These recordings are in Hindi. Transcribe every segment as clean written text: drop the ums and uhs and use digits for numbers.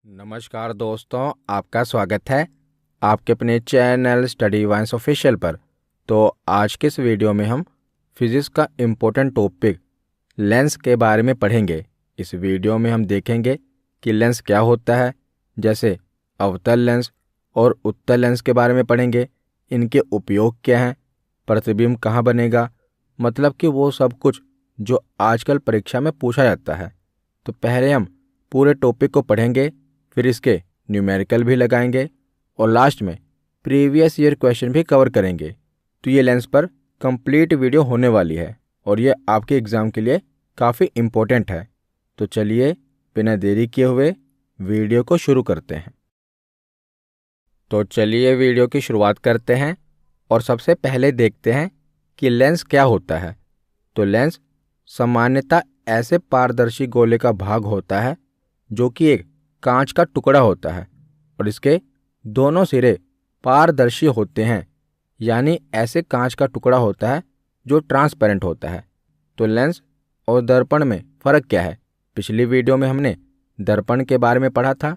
नमस्कार दोस्तों, आपका स्वागत है आपके अपने चैनल स्टडी वाइन्स ऑफिशियल पर। तो आज के इस वीडियो में हम फिजिक्स का इम्पोर्टेंट टॉपिक लेंस के बारे में पढ़ेंगे। इस वीडियो में हम देखेंगे कि लेंस क्या होता है, जैसे अवतल लेंस और उत्तल लेंस के बारे में पढ़ेंगे, इनके उपयोग क्या हैं, प्रतिबिंब कहाँ बनेगा, मतलब कि वो सब कुछ जो आजकल परीक्षा में पूछा जाता है। तो पहले हम पूरे टॉपिक को पढ़ेंगे, फिर इसके न्यूमेरिकल भी लगाएंगे और लास्ट में प्रीवियस ईयर क्वेश्चन भी कवर करेंगे। तो ये लेंस पर कंप्लीट वीडियो होने वाली है और ये आपके एग्ज़ाम के लिए काफ़ी इम्पोर्टेंट है। तो चलिए बिना देरी किए हुए वीडियो को शुरू करते हैं। तो चलिए वीडियो की शुरुआत करते हैं और सबसे पहले देखते हैं कि लेंस क्या होता है। तो लेंस सामान्यतः ऐसे पारदर्शी गोले का भाग होता है जो कि एक कांच का टुकड़ा होता है और इसके दोनों सिरे पारदर्शी होते हैं, यानी ऐसे कांच का टुकड़ा होता है जो ट्रांसपेरेंट होता है। तो लेंस और दर्पण में फ़र्क क्या है? पिछली वीडियो में हमने दर्पण के बारे में पढ़ा था।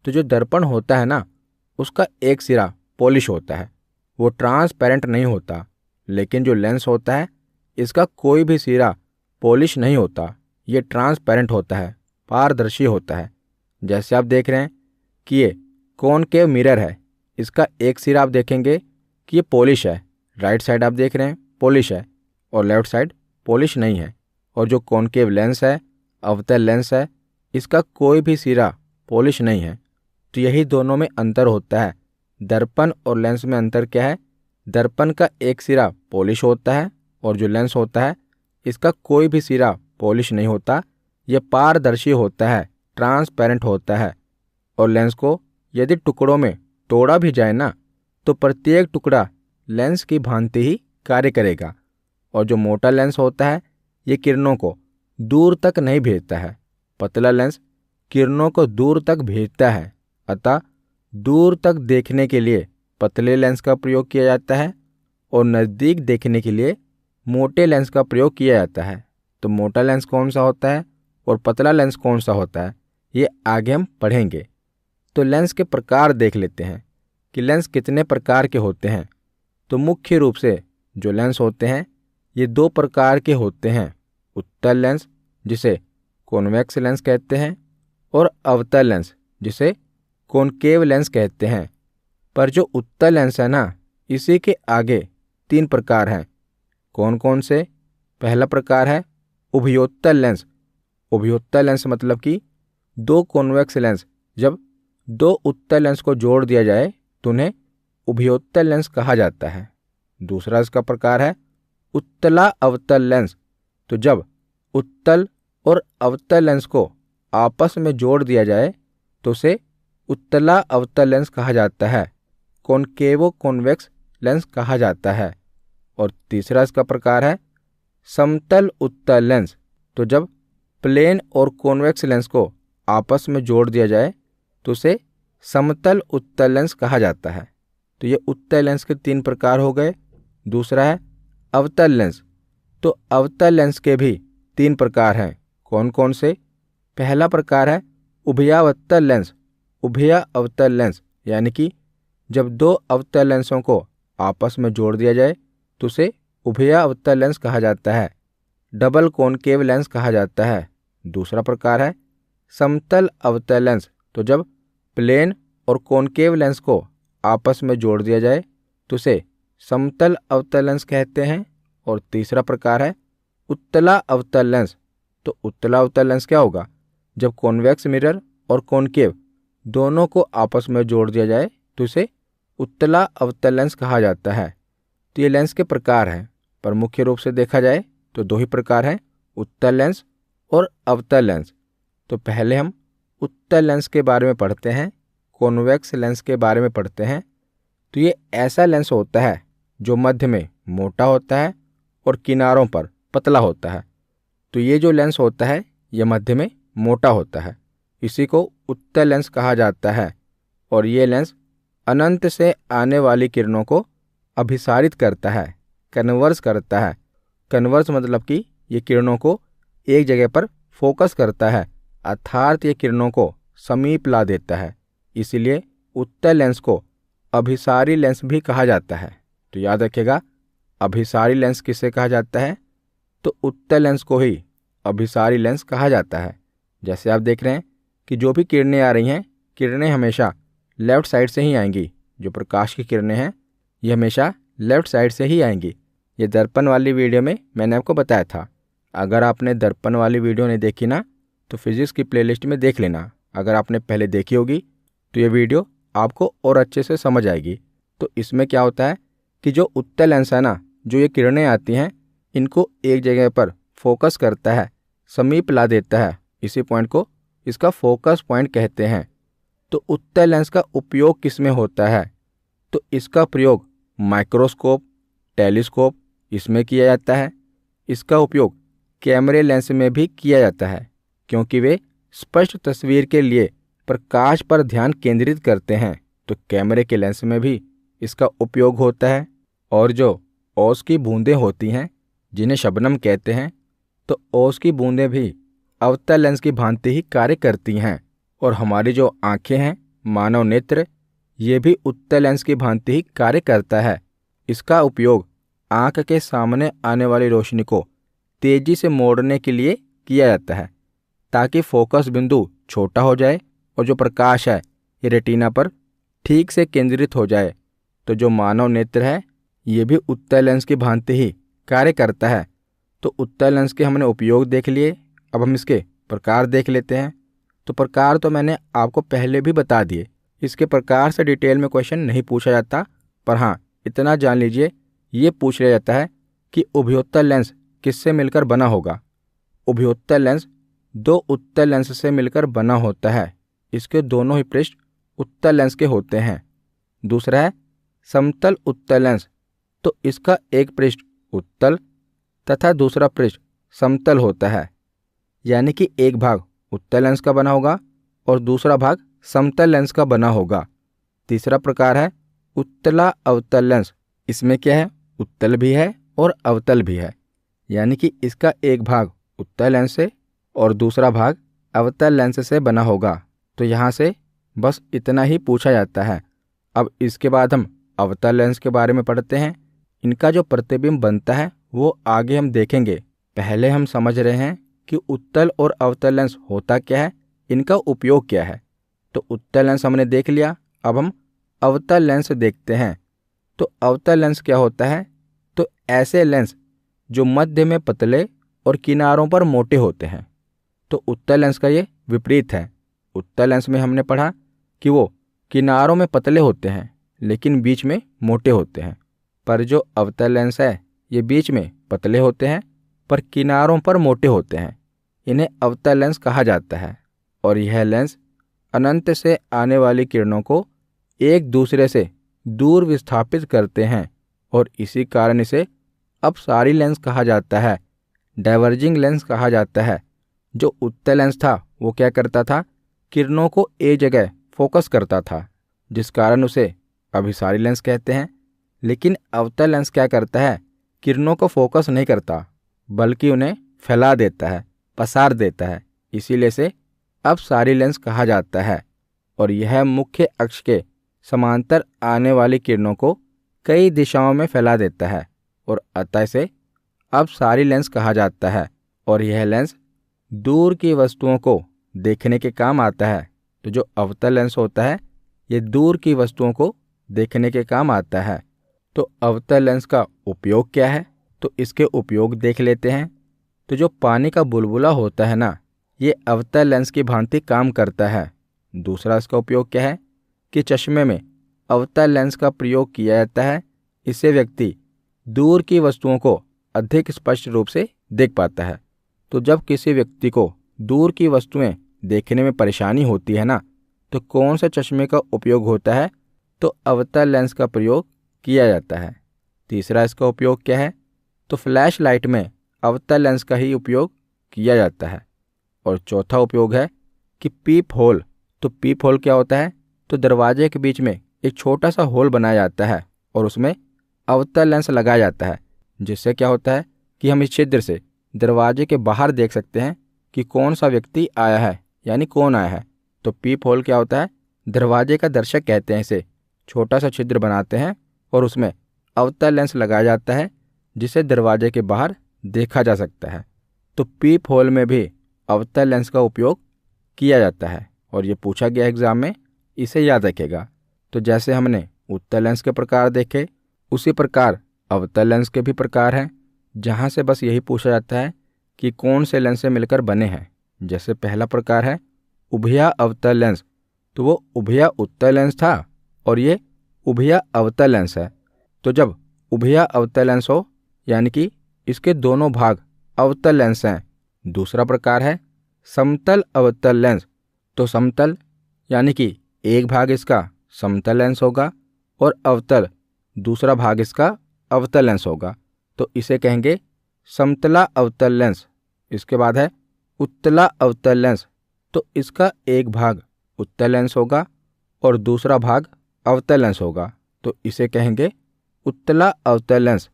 तो जो दर्पण होता है ना, उसका एक सिरा पॉलिश होता है, वो ट्रांसपेरेंट नहीं होता। लेकिन जो लेंस होता है, इसका कोई भी सिरा पॉलिश नहीं होता, ये ट्रांसपेरेंट होता है, पारदर्शी होता है। जैसे आप देख रहे हैं कि ये कॉनकेव मिरर है, इसका एक सिरा आप देखेंगे कि ये पॉलिश है, राइट साइड आप देख रहे हैं पॉलिश है और लेफ्ट साइड पॉलिश नहीं है। और जो कॉनकेव लेंस है, अवतल लेंस है, इसका कोई भी सिरा पॉलिश नहीं है। तो यही दोनों में अंतर होता है। दर्पण और लेंस में अंतर क्या है? दर्पण का एक सिरा पॉलिश होता है और जो लेंस होता है, इसका कोई भी सिरा पॉलिश नहीं होता, यह पारदर्शी होता है, ट्रांसपेरेंट होता है। और लेंस को यदि टुकड़ों में तोड़ा भी जाए ना, तो प्रत्येक टुकड़ा लेंस की भांति ही कार्य करेगा। और जो मोटा लेंस होता है, ये किरणों को दूर तक नहीं भेजता है, पतला लेंस किरणों को दूर तक भेजता है। अतः दूर तक देखने के लिए पतले लेंस का प्रयोग किया जाता है और नज़दीक देखने के लिए मोटे लेंस का प्रयोग किया जाता है। तो मोटा लेंस कौन सा होता है और पतला लेंस कौन सा होता है, ये आगे हम पढ़ेंगे। तो लेंस के प्रकार देख लेते हैं कि लेंस कितने प्रकार के होते हैं। तो मुख्य रूप से जो लेंस होते हैं, ये दो प्रकार के होते हैं, उत्तल लेंस जिसे कॉन्वेक्स लेंस कहते हैं और अवतल लेंस जिसे कॉनकेव लेंस कहते हैं। पर जो उत्तल लेंस है ना, इसी के आगे तीन प्रकार हैं। कौन कौन से? पहला प्रकार है उभयोत्तल लेंस। उभयोत्तल लेंस मतलब कि दो कॉन्वेक्स लेंस जब दो उत्तल लेंस को जोड़ दिया जाए तो उन्हें उभयोत्तल लेंस कहा जाता है। दूसरा इसका प्रकार है उत्तला अवतल लेंस। तो जब उत्तल और अवतल लेंस को आपस में जोड़ दिया जाए तो उसे उत्तला अवतल लेंस कहा जाता है, कॉनकेवो कॉन्वेक्स लेंस कहा जाता है। और तीसरा इसका प्रकार है समतल उत्तल लेंस। तो जब प्लेन और कॉन्वेक्स लेंस को आपस में जोड़ दिया जाए तो उसे समतल उत्तल लेंस कहा जाता है। तो ये उत्तल लेंस के तीन प्रकार हो गए। दूसरा है अवतल लेंस। तो अवतल लेंस के भी तीन प्रकार हैं। कौन कौन से? पहला प्रकार है उभयावतल लेंस। उभया अवतल लेंस यानी कि जब दो अवतल लेंसों को आपस में जोड़ दिया जाए तो उसे उभया अवतल लेंस कहा जाता है, डबल कॉनकेव लेंस कहा जाता है। दूसरा प्रकार है समतल अवतल लेंस। तो जब प्लेन और कॉनकेव लेंस को आपस में जोड़ दिया जाए तो उसे समतल अवतल लेंस कहते हैं। और तीसरा प्रकार है उत्तला अवतल लेंस। तो उत्तला अवतल लेंस क्या होगा? जब कॉन्वेक्स मिरर और कॉनकेव दोनों को आपस में जोड़ दिया जाए तो इसे उत्तला अवतल लेंस कहा जाता है। तो ये लेंस के प्रकार हैं, पर मुख्य रूप से देखा जाए तो दो ही प्रकार हैं, उत्तल लेंस और अवतल लेंस। तो पहले हम उत्तल लेंस के बारे में पढ़ते हैं, कॉन्वेक्स लेंस के बारे में पढ़ते हैं। तो ये ऐसा लेंस होता है जो मध्य में मोटा होता है और किनारों पर पतला होता है। तो ये जो लेंस होता है, ये मध्य में मोटा होता है, इसी को उत्तल लेंस कहा जाता है। और ये लेंस अनंत से आने वाली किरणों को अभिसारित करता है, कन्वर्स करता है। कन्वर्स मतलब कि ये किरणों को एक जगह पर फोकस करता है, अर्थात ये किरणों को समीप ला देता है। इसलिए उत्तल लेंस को अभिसारी लेंस भी कहा जाता है। तो याद रखिएगा, अभिसारी लेंस किसे कहा जाता है? तो उत्तल लेंस को ही अभिसारी लेंस कहा जाता है। जैसे आप देख रहे हैं कि जो भी किरणें आ रही हैं, किरणें हमेशा लेफ्ट साइड से ही आएंगी। जो प्रकाश की किरणें हैं ये हमेशा लेफ्ट साइड से ही आएंगी। ये दर्पण वाली वीडियो में मैंने आपको बताया था। अगर आपने दर्पण वाली वीडियो नहीं देखी ना, तो फिजिक्स की प्लेलिस्ट में देख लेना। अगर आपने पहले देखी होगी तो ये वीडियो आपको और अच्छे से समझ आएगी। तो इसमें क्या होता है कि जो उत्तल लेंस है ना, जो ये किरणें आती हैं, इनको एक जगह पर फोकस करता है, समीप ला देता है। इसी पॉइंट को इसका फोकस पॉइंट कहते हैं। तो उत्तल लेंस का उपयोग किस में होता है? तो इसका प्रयोग माइक्रोस्कोप, टेलीस्कोप इसमें किया जाता है। इसका उपयोग कैमरे लेंस में भी किया जाता है, क्योंकि वे स्पष्ट तस्वीर के लिए प्रकाश पर ध्यान केंद्रित करते हैं। तो कैमरे के लेंस में भी इसका उपयोग होता है। और जो ओस की बूंदें होती हैं, जिन्हें शबनम कहते हैं, तो ओस की बूंदें भी अवतल लेंस की भांति ही कार्य करती हैं। और हमारी जो आंखें हैं, मानव नेत्र, ये भी उत्तल लेंस की भांति ही कार्य करता है। इसका उपयोग आंख के सामने आने वाली रोशनी को तेजी से मोड़ने के लिए किया जाता है, ताकि फोकस बिंदु छोटा हो जाए और जो प्रकाश है ये रेटिना पर ठीक से केंद्रित हो जाए। तो जो मानव नेत्र है ये भी उत्तल लेंस की भांति ही कार्य करता है। तो उत्तल लेंस के हमने उपयोग देख लिए। अब हम इसके प्रकार देख लेते हैं। तो प्रकार तो मैंने आपको पहले भी बता दिए। इसके प्रकार से डिटेल में क्वेश्चन नहीं पूछा जाता, पर हाँ इतना जान लीजिए, ये पूछ लिया जाता है कि उभयोत्तल लेंस किससे मिलकर बना होगा। उभयोत्तल लेंस दो उत्तल लेंस से मिलकर बना होता है। इसके दोनों ही पृष्ठ उत्तल लेंस के होते हैं। दूसरा है समतल उत्तल लेंस। तो इसका एक पृष्ठ उत्तल तथा दूसरा पृष्ठ समतल होता है, यानी कि एक भाग उत्तल लेंस का बना होगा और दूसरा भाग समतल लेंस का बना होगा। तीसरा प्रकार है उत्तला अवतल लेंस। इसमें क्या है, उत्तल भी है और अवतल भी है, यानी कि इसका एक भाग उत्तल लेंस से और दूसरा भाग अवतल लेंस से बना होगा। तो यहाँ से बस इतना ही पूछा जाता है। अब इसके बाद हम अवतल लेंस के बारे में पढ़ते हैं। इनका जो प्रतिबिंब बनता है वो आगे हम देखेंगे। पहले हम समझ रहे हैं कि उत्तल और अवतल लेंस होता क्या है, इनका उपयोग क्या है। तो उत्तल लेंस हमने देख लिया। अब हम अवतल लेंस देखते हैं। तो अवतल लेंस क्या होता है? तो ऐसे लेंस जो मध्य में पतले और किनारों पर मोटे होते हैं। तो उत्तल लेंस का ये विपरीत है। उत्तल लेंस में हमने पढ़ा कि वो किनारों में पतले होते हैं लेकिन बीच में मोटे होते हैं। पर जो अवतल लेंस है ये बीच में पतले होते हैं पर किनारों पर मोटे होते हैं। इन्हें अवतल लेंस कहा जाता है। और यह लेंस अनंत से आने वाली किरणों को एक दूसरे से दूर विस्थापित करते हैं और इसी कारण इसे अपसारी लेंस कहा जाता है, डाइवर्जिंग लेंस कहा जाता है। जो उत्तल लेंस था वो क्या करता था, किरणों को एक जगह फोकस करता था, जिस कारण उसे अभिसारी लेंस कहते हैं। लेकिन अवतल लेंस क्या करता है, किरणों को फोकस नहीं करता बल्कि उन्हें फैला देता है, पसार देता है। इसीलिए इसे अपसारी लेंस कहा जाता है। और यह मुख्य अक्ष के समांतर आने वाली किरणों को कई दिशाओं में फैला देता है और अतः इसे अपसारी लेंस कहा जाता है। और यह लेंस दूर की वस्तुओं को देखने के काम आता है। तो जो अवतल लेंस होता है ये दूर की वस्तुओं को देखने के काम आता है। तो अवतल लेंस का उपयोग क्या है, तो इसके उपयोग देख लेते हैं। तो जो पानी का बुलबुला होता है ना, ये अवतल लेंस की भांति काम करता है। दूसरा इसका उपयोग क्या है कि चश्मे में अवतल लेंस का प्रयोग किया जाता है। इससे व्यक्ति दूर की वस्तुओं को अधिक स्पष्ट रूप से देख पाता है। तो जब किसी व्यक्ति को दूर की वस्तुएं देखने में परेशानी होती है ना, तो कौन से चश्मे का उपयोग होता है, तो अवतल लेंस का प्रयोग किया जाता है। तीसरा इसका उपयोग क्या है, तो फ्लैश लाइट में अवतल लेंस का ही उपयोग किया जाता है। और चौथा उपयोग है कि पीप होल। तो पीप होल क्या होता है, तो दरवाजे के बीच में एक छोटा सा होल बनाया जाता है और उसमें अवतल लेंस लगाया जाता है, जिससे क्या होता है कि हम इस छिद्र से दरवाजे के बाहर देख सकते हैं कि कौन सा व्यक्ति आया है, यानी कौन आया है। तो पीप होल क्या होता है? दरवाजे का दर्शक कहते हैं इसे। छोटा सा छिद्र बनाते हैं और उसमें अवतल लेंस लगाया जाता है जिसे दरवाजे के बाहर देखा जा सकता है। तो पीप होल में भी अवतल लेंस का उपयोग किया जाता है और ये पूछा गया एग्जाम में, इसे याद रखेगा। तो जैसे हमने उत्तल लेंस के प्रकार देखे, उसी प्रकार अवतल लेंस के भी प्रकार हैं, जहाँ से बस यही पूछा जाता है कि कौन से लेंस से मिलकर बने हैं। जैसे पहला प्रकार है उभया अवतल लेंस, तो वो उभया उत्तल लेंस था और ये उभया अवतल लेंस है। तो जब उभया अवतल लेंस हो यानी कि इसके दोनों भाग अवतल लेंस हैं। दूसरा प्रकार है समतल अवतल लेंस, तो समतल यानी कि एक भाग इसका समतल लेंस होगा और अवतल दूसरा भाग इसका अवतल लेंस होगा, तो इसे कहेंगे समतला अवतल लेंस। इसके बाद है उत्तला अवतल लेंस, तो इसका एक भाग उत्तल लेंस होगा और दूसरा भाग अवतल लेंस होगा, तो इसे कहेंगे उत्तला अवतल लेंस।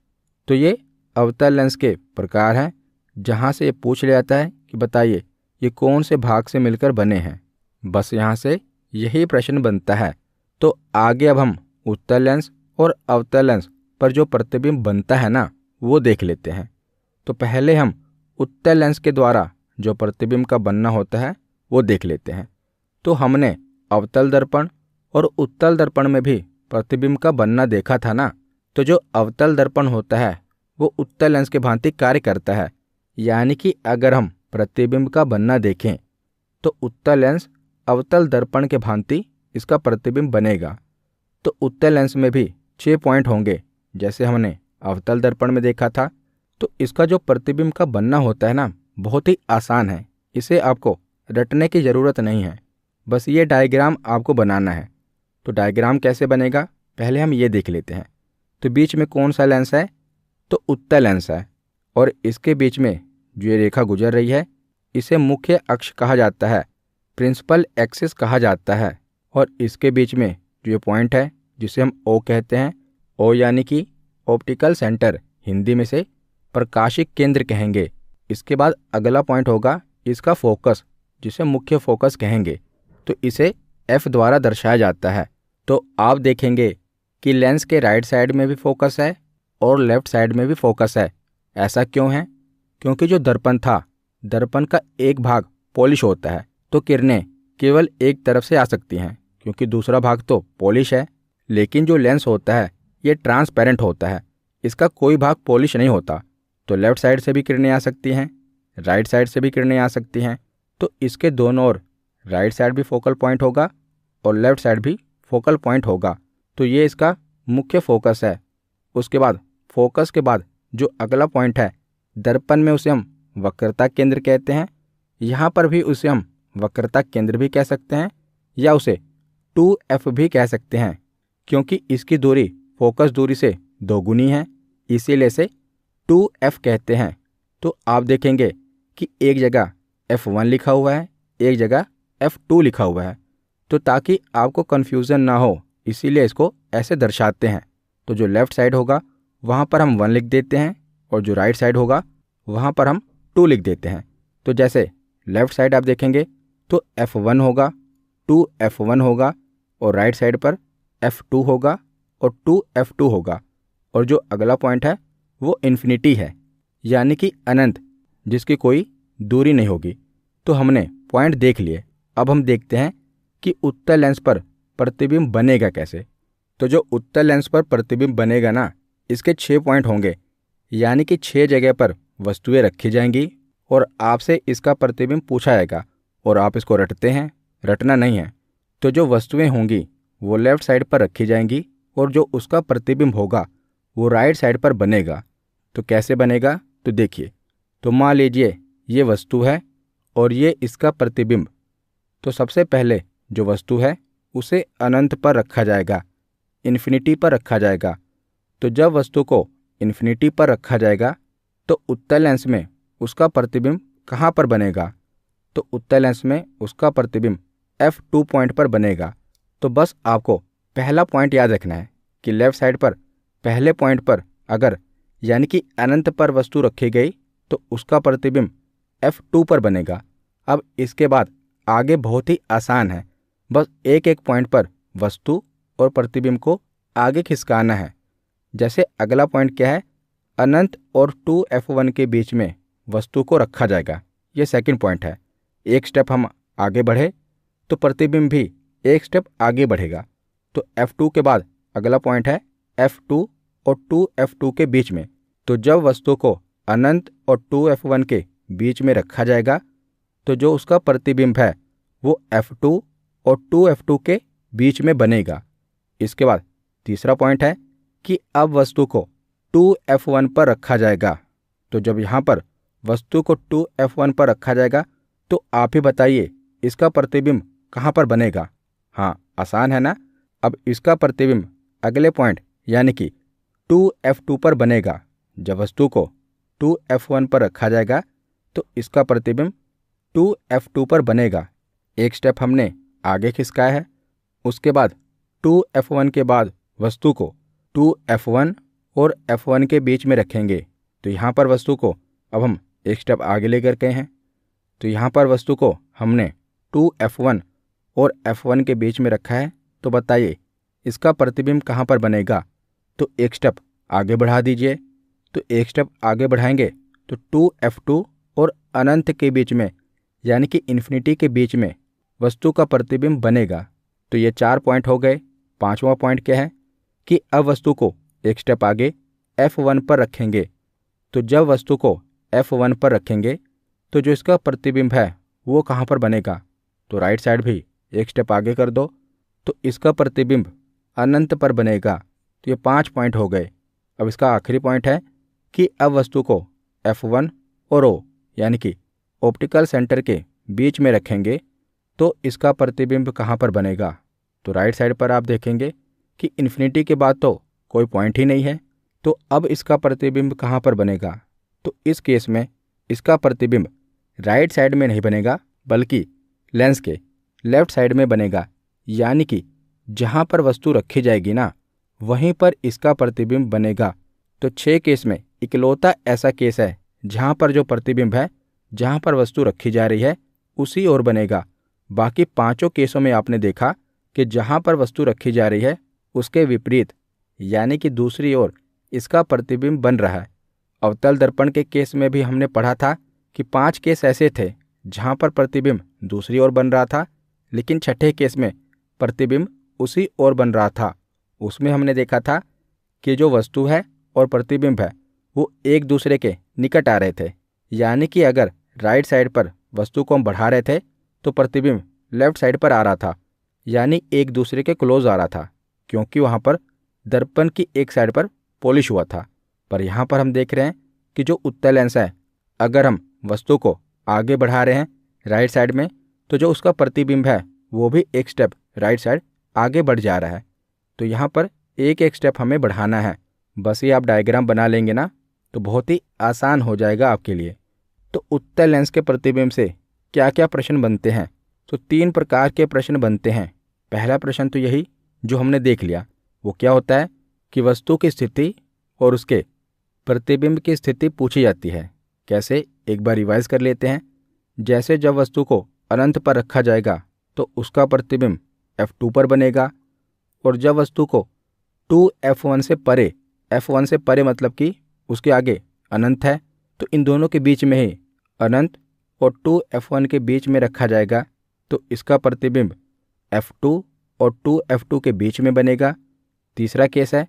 तो ये अवतल लेंस के प्रकार हैं जहाँ से ये पूछ लिया जाता है कि बताइए ये कौन से भाग से मिलकर बने हैं। बस यहाँ से यही प्रश्न बनता है। तो आगे अब हम उत्तल लेंस और अवतल लेंस पर जो प्रतिबिंब बनता है ना, वो देख लेते हैं। तो पहले हम उत्तल लेंस के द्वारा जो प्रतिबिंब का बनना होता है वो देख लेते हैं। तो हमने अवतल दर्पण और उत्तल दर्पण में भी प्रतिबिंब का बनना देखा था ना। तो जो अवतल दर्पण होता है वो उत्तल लेंस के भांति कार्य करता है, यानी कि अगर हम प्रतिबिंब का बनना देखें तो उत्तल लेंस अवतल दर्पण के भांति इसका प्रतिबिंब बनेगा। तो उत्तल लेंस में भी 6 पॉइंट होंगे जैसे हमने अवतल दर्पण में देखा था। तो इसका जो प्रतिबिंब का बनना होता है ना, बहुत ही आसान है, इसे आपको रटने की ज़रूरत नहीं है, बस ये डायग्राम आपको बनाना है। तो डायग्राम कैसे बनेगा पहले हम ये देख लेते हैं। तो बीच में कौन सा लेंस है? तो उत्तल लेंस है और इसके बीच में जो ये रेखा गुजर रही है इसे मुख्य अक्ष कहा जाता है, प्रिंसिपल एक्सिस कहा जाता है। और इसके बीच में जो ये पॉइंट है जिसे हम ओ कहते हैं, ओ यानी कि ऑप्टिकल सेंटर, हिंदी में से प्रकाशिक केंद्र कहेंगे। इसके बाद अगला पॉइंट होगा इसका फोकस, जिसे मुख्य फोकस कहेंगे। तो इसे एफ द्वारा दर्शाया जाता है। तो आप देखेंगे कि लेंस के राइट साइड में भी फोकस है और लेफ्ट साइड में भी फोकस है। ऐसा क्यों है? क्योंकि जो दर्पण था, दर्पण का एक भाग पॉलिश होता है, तो किरणें केवल एक तरफ से आ सकती हैं क्योंकि दूसरा भाग तो पॉलिश है। लेकिन जो लेंस होता है ये ट्रांसपेरेंट होता है, इसका कोई भाग पॉलिश नहीं होता। तो लेफ्ट साइड से भी किरणें आ सकती हैं, राइट साइड से भी किरणें आ सकती हैं। तो इसके दोनों ओर राइट साइड भी फोकल पॉइंट होगा और लेफ्ट साइड भी फोकल पॉइंट होगा। तो ये इसका मुख्य फोकस है। उसके बाद फोकस के बाद जो अगला पॉइंट है दर्पण में, उसे हम वक्रता केंद्र कहते हैं। यहाँ पर भी उसे हम वक्रता केंद्र भी कह सकते हैं या उसे 2F भी कह सकते हैं, क्योंकि इसकी दूरी फोकस दूरी से दोगुनी है, इसीलिए इसे 2F कहते हैं। तो आप देखेंगे कि एक जगह F1 लिखा हुआ है, एक जगह F2 लिखा हुआ है। तो ताकि आपको कन्फ्यूज़न ना हो इसीलिए इसको ऐसे दर्शाते हैं। तो जो लेफ़्ट साइड होगा वहाँ पर हम 1 लिख देते हैं और जो राइट साइड होगा वहाँ पर हम 2 लिख देते हैं। तो जैसे लेफ़्ट साइड आप देखेंगे तो F1 होगा, 2F1 होगा और राइट साइड पर F2 होगा और 2F2 होगा। और जो अगला पॉइंट है वो इन्फिनिटी है, यानी कि अनंत, जिसकी कोई दूरी नहीं होगी। तो हमने पॉइंट देख लिए। अब हम देखते हैं कि उत्तल लेंस पर प्रतिबिंब बनेगा कैसे। तो जो उत्तल लेंस पर प्रतिबिंब बनेगा ना, इसके 6 पॉइंट होंगे, यानी कि 6 जगह पर वस्तुएं रखी जाएंगी और आपसे इसका प्रतिबिंब पूछा जाएगा और आप इसको रटते हैं, रटना नहीं है। तो जो वस्तुएं होंगी वो लेफ्ट साइड पर रखी जाएंगी और जो उसका प्रतिबिंब होगा वो राइट साइड पर बनेगा। तो कैसे बनेगा? तो देखिए, तो मान लीजिए ये वस्तु है और ये इसका प्रतिबिंब। तो सबसे पहले जो वस्तु है उसे अनंत पर रखा जाएगा, इन्फिनिटी पर रखा जाएगा। तो जब वस्तु को इन्फिनिटी पर रखा जाएगा तो उत्तल लेंस में उसका प्रतिबिंब कहाँ पर बनेगा? तो उत्तल लेंस में उसका प्रतिबिंब F2 पॉइंट पर बनेगा। तो बस आपको पहला पॉइंट याद रखना है कि लेफ्ट साइड पर पहले पॉइंट पर अगर यानी कि अनंत पर वस्तु रखी गई तो उसका प्रतिबिंब F2 पर बनेगा। अब इसके बाद आगे बहुत ही आसान है। बस एक एक पॉइंट पर वस्तु और प्रतिबिंब को आगे खिसकाना है। जैसे अगला पॉइंट क्या है, अनंत और 2F1 के बीच में वस्तु को रखा जाएगा। ये सेकंड पॉइंट है। एक स्टेप हम आगे बढ़े तो प्रतिबिंब भी एक स्टेप आगे बढ़ेगा। तो F2 के बाद अगला पॉइंट है F2 और 2F2 के बीच में। तो जब वस्तु को अनंत और 2F1 के बीच में रखा जाएगा तो जो उसका प्रतिबिंब है वो F2 और 2F2 के बीच में बनेगा। इसके बाद तीसरा पॉइंट है कि अब वस्तु को 2F1 पर रखा जाएगा। तो जब यहाँ पर वस्तु को 2F1 पर रखा जाएगा तो आप ही बताइए इसका प्रतिबिंब कहाँ पर बनेगा। हाँ, आसान है ना। अब इसका प्रतिबिंब अगले पॉइंट यानी कि 2F2 पर बनेगा। जब वस्तु को 2F1 पर रखा जाएगा तो इसका प्रतिबिंब 2F2 पर बनेगा। एक स्टेप हमने आगे खिसकाया है। उसके बाद 2F1 के बाद वस्तु को 2F1 और F1 के बीच में रखेंगे। तो यहाँ पर वस्तु को अब हम एक स्टेप आगे लेकर गए हैं। तो यहाँ पर वस्तु को हमने 2F1 और F1 के बीच में रखा है। तो बताइए इसका प्रतिबिंब कहाँ पर बनेगा। तो एक स्टेप आगे बढ़ा दीजिए। तो एक स्टेप आगे बढ़ाएंगे तो 2F2 और अनंत के बीच में यानी कि इन्फिनिटी के बीच में वस्तु का प्रतिबिंब बनेगा। तो ये 4 पॉइंट हो गए। पांचवा पॉइंट क्या है कि अब वस्तु को एक स्टेप आगे F1 पर रखेंगे। तो जब वस्तु को F1 पर रखेंगे तो जो इसका प्रतिबिंब है वो कहाँ पर बनेगा। तो राइट साइड भी एक स्टेप आगे कर दो तो इसका प्रतिबिंब अनंत पर बनेगा। तो ये 5 पॉइंट हो गए। अब इसका आखिरी पॉइंट है कि अब वस्तु को F1 और O यानी कि ऑप्टिकल सेंटर के बीच में रखेंगे तो इसका प्रतिबिंब कहाँ पर बनेगा। तो राइट साइड पर आप देखेंगे कि इन्फिनिटी के बाद तो कोई पॉइंट ही नहीं है। तो अब इसका प्रतिबिंब कहाँ पर बनेगा। तो इस केस में इसका प्रतिबिंब राइट साइड में नहीं बनेगा बल्कि लेंस के लेफ्ट साइड में बनेगा। यानी कि जहाँ पर वस्तु रखी जाएगी ना वहीं पर इसका प्रतिबिंब बनेगा। तो 6 केस में इकलौता ऐसा केस है जहाँ पर जो प्रतिबिंब है जहाँ पर वस्तु रखी जा रही है उसी ओर बनेगा। बाकी 5 केसों में आपने देखा कि जहाँ पर वस्तु रखी जा रही है उसके विपरीत यानी कि दूसरी ओर इसका प्रतिबिंब बन रहा है। अवतल दर्पण के केस में भी हमने पढ़ा था कि 5 केस ऐसे थे जहाँ पर प्रतिबिंब दूसरी ओर बन रहा था, लेकिन छठे केस में प्रतिबिंब उसी ओर बन रहा था। उसमें हमने देखा था कि जो वस्तु है और प्रतिबिंब है वो एक दूसरे के निकट आ रहे थे। यानी कि अगर राइट साइड पर वस्तु को हम बढ़ा रहे थे तो प्रतिबिंब लेफ्ट साइड पर आ रहा था, यानी एक दूसरे के क्लोज आ रहा था, क्योंकि वहाँ पर दर्पण की एक साइड पर पॉलिश हुआ था। पर यहाँ पर हम देख रहे हैं कि जो उत्तल लेंस है अगर हम वस्तु को आगे बढ़ा रहे हैं राइट साइड में तो जो उसका प्रतिबिंब है वो भी एक स्टेप राइट साइड आगे बढ़ जा रहा है। तो यहाँ पर एक एक स्टेप हमें बढ़ाना है। बस ये आप डायग्राम बना लेंगे ना तो बहुत ही आसान हो जाएगा आपके लिए। तो उत्तल लेंस के प्रतिबिंब से क्या क्या प्रश्न बनते हैं। तो 3 प्रकार के प्रश्न बनते हैं। पहला प्रश्न तो यही जो हमने देख लिया, वो क्या होता है कि वस्तु की स्थिति और उसके प्रतिबिंब की स्थिति पूछी जाती है। कैसे, एक बार रिवाइज कर लेते हैं। जैसे जब वस्तु को अनंत पर रखा जाएगा तो उसका प्रतिबिंब F2 पर बनेगा, और जब वस्तु को 2F1 से परे, F1 से परे मतलब कि उसके आगे अनंत है, तो इन दोनों के बीच में ही अनंत और 2F1 के बीच में रखा जाएगा तो इसका प्रतिबिंब F2 और 2F2 के बीच में बनेगा। तीसरा केस है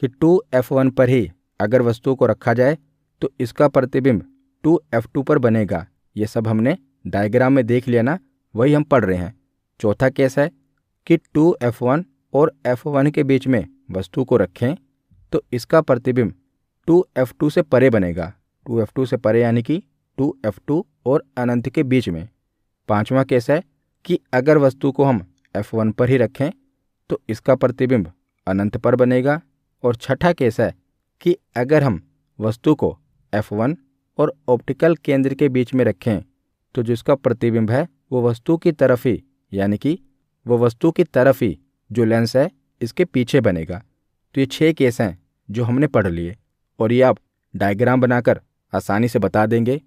कि 2F1 पर ही अगर वस्तु को रखा जाए तो इसका प्रतिबिंब 2F2 पर बनेगा। ये सब हमने डायग्राम में देख लिया ना, वही हम पढ़ रहे हैं। चौथा केस है कि 2F1 और F1 के बीच में वस्तु को रखें तो इसका प्रतिबिंब 2F2 से परे बनेगा। 2F2 से परे यानी कि 2F2 और अनंत के बीच में। पांचवा केस है कि अगर वस्तु को हम F1 पर ही रखें तो इसका प्रतिबिंब अनंत पर बनेगा। और छठा केस है कि अगर हम वस्तु को F1 और ऑप्टिकल केंद्र के बीच में रखें तो जिसका प्रतिबिंब है वो वस्तु की तरफ ही, यानी कि वो वस्तु की तरफ ही जो लेंस है इसके पीछे बनेगा। तो ये 6 केस हैं जो हमने पढ़ लिए और ये आप डायग्राम बनाकर आसानी से बता देंगे।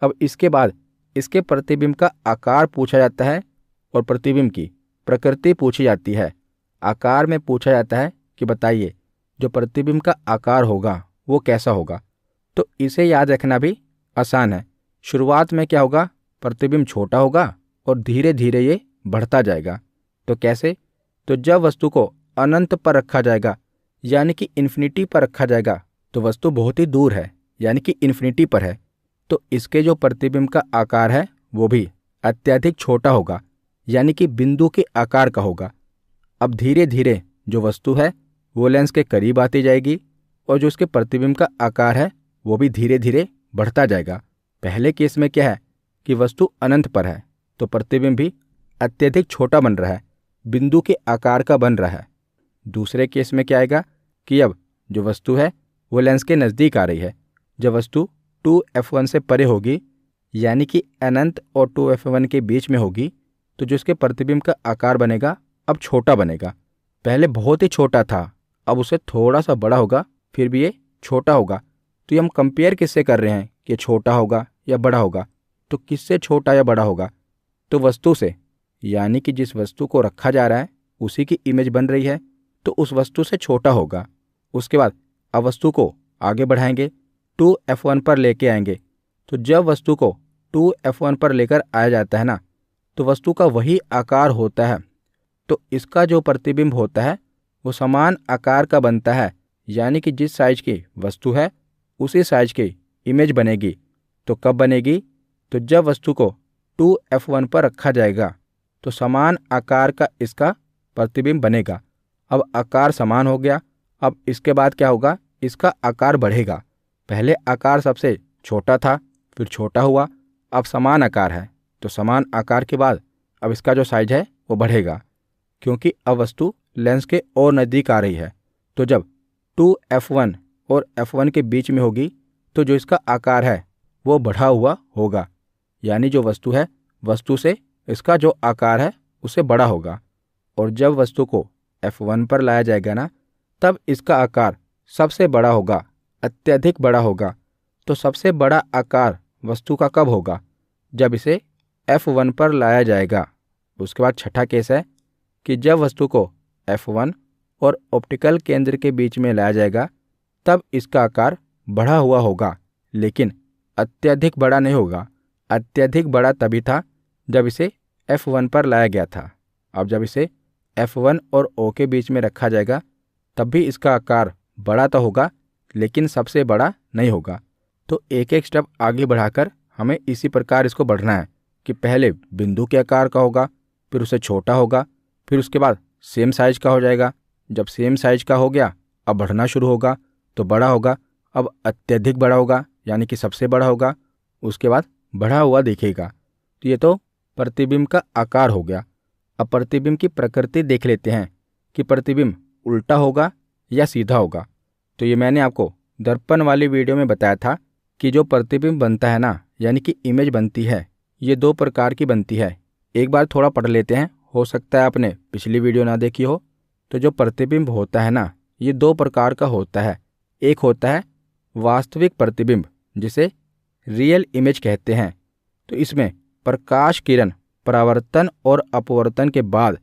अब इसके बाद इसके प्रतिबिंब का आकार पूछा जाता है और प्रतिबिंब की प्रकृति पूछी जाती है। आकार में पूछा जाता है कि बताइए जो प्रतिबिंब का आकार होगा वो कैसा होगा। तो इसे याद रखना भी आसान है। शुरुआत में क्या होगा, प्रतिबिंब छोटा होगा और धीरे धीरे ये बढ़ता जाएगा। तो कैसे? तो जब वस्तु को अनंत पर रखा जाएगा यानी कि इन्फिनिटी पर रखा जाएगा तो वस्तु बहुत ही दूर है यानी कि इन्फिनिटी पर है, तो इसके जो प्रतिबिंब का आकार है वो भी अत्यधिक छोटा होगा यानी कि बिंदु के आकार का होगा। अब धीरे धीरे जो वस्तु है वो लेंस के करीब आती जाएगी और जो उसके प्रतिबिंब का आकार है वो भी धीरे धीरे बढ़ता जाएगा। पहले केस में क्या है कि वस्तु अनंत पर है तो प्रतिबिंब भी अत्यधिक छोटा बन रहा है, बिंदु के आकार का बन रहा है। दूसरे केस में क्या आएगा कि अब जो वस्तु है वो लेंस के नज़दीक आ रही है। जब वस्तु 2f1 से परे होगी यानी कि अनंत और 2f1 के बीच में होगी तो जो इसके प्रतिबिंब का आकार बनेगा अब छोटा बनेगा। पहले बहुत ही छोटा था, अब उसे थोड़ा सा बड़ा होगा, फिर भी ये छोटा होगा। तो ये हम कंपेयर किससे कर रहे हैं कि छोटा होगा या बड़ा होगा? तो किससे छोटा या बड़ा होगा? तो वस्तु से, यानी कि जिस वस्तु को रखा जा रहा है उसी की इमेज बन रही है तो उस वस्तु से छोटा होगा। उसके बाद अब वस्तु को आगे बढ़ाएंगे, 2f1 पर लेके आएंगे। तो जब वस्तु को 2f1 पर लेकर आया जाता है ना तो वस्तु का वही आकार होता है, तो इसका जो प्रतिबिंब होता है वो समान आकार का बनता है यानी कि जिस साइज की वस्तु है उसी साइज की इमेज बनेगी। तो कब बनेगी? तो जब वस्तु को 2f1 पर रखा जाएगा तो समान आकार का इसका प्रतिबिंब बनेगा। अब आकार समान हो गया, अब इसके बाद क्या होगा, इसका आकार बढ़ेगा। पहले आकार सबसे छोटा था, फिर छोटा हुआ, अब समान आकार है तो समान आकार के बाद अब इसका जो साइज है वो बढ़ेगा क्योंकि अब वस्तु लेंस के और नज़दीक आ रही है। तो जब 2f1 और f1 के बीच में होगी तो जो इसका आकार है वो बढ़ा हुआ होगा यानी जो वस्तु है वस्तु से इसका जो आकार है उससे बड़ा होगा। और जब वस्तु को f1 पर लाया जाएगा ना तब इसका आकार सबसे बड़ा होगा, अत्यधिक बड़ा होगा। तो सबसे बड़ा आकार वस्तु का कब होगा? जब इसे f1 पर लाया जाएगा। उसके बाद छठा केस है कि जब वस्तु को f1 और ऑप्टिकल केंद्र के बीच में लाया जाएगा तब इसका आकार बढ़ा हुआ होगा लेकिन अत्यधिक बड़ा नहीं होगा। अत्यधिक बड़ा तभी था जब इसे f1 पर लाया गया था। अब जब इसे f1 और O के बीच में रखा जाएगा तब भी इसका आकार बड़ा तो होगा लेकिन सबसे बड़ा नहीं होगा। तो एक एक स्टेप आगे बढ़ाकर हमें इसी प्रकार इसको बढ़ना है कि पहले बिंदु के आकार का होगा, फिर उसे छोटा होगा, फिर उसके बाद सेम साइज का हो जाएगा। जब सेम साइज का हो गया अब बढ़ना शुरू होगा तो बड़ा होगा, अब अत्यधिक बड़ा होगा यानी कि सबसे बड़ा होगा, उसके बाद बढ़ा हुआ दिखेगा। तो ये तो प्रतिबिंब का आकार हो गया। अब प्रतिबिंब की प्रकृति देख लेते हैं कि प्रतिबिंब उल्टा होगा या सीधा होगा। तो ये मैंने आपको दर्पण वाली वीडियो में बताया था कि जो प्रतिबिंब बनता है ना यानी कि इमेज बनती है ये दो प्रकार की बनती है। एक बार थोड़ा पढ़ लेते हैं, हो सकता है आपने पिछली वीडियो ना देखी हो। तो जो प्रतिबिंब होता है ना ये दो प्रकार का होता है। एक होता है वास्तविक प्रतिबिंब जिसे रियल इमेज कहते हैं। तो इसमें प्रकाश किरण परावर्तन और अपवर्तन के बाद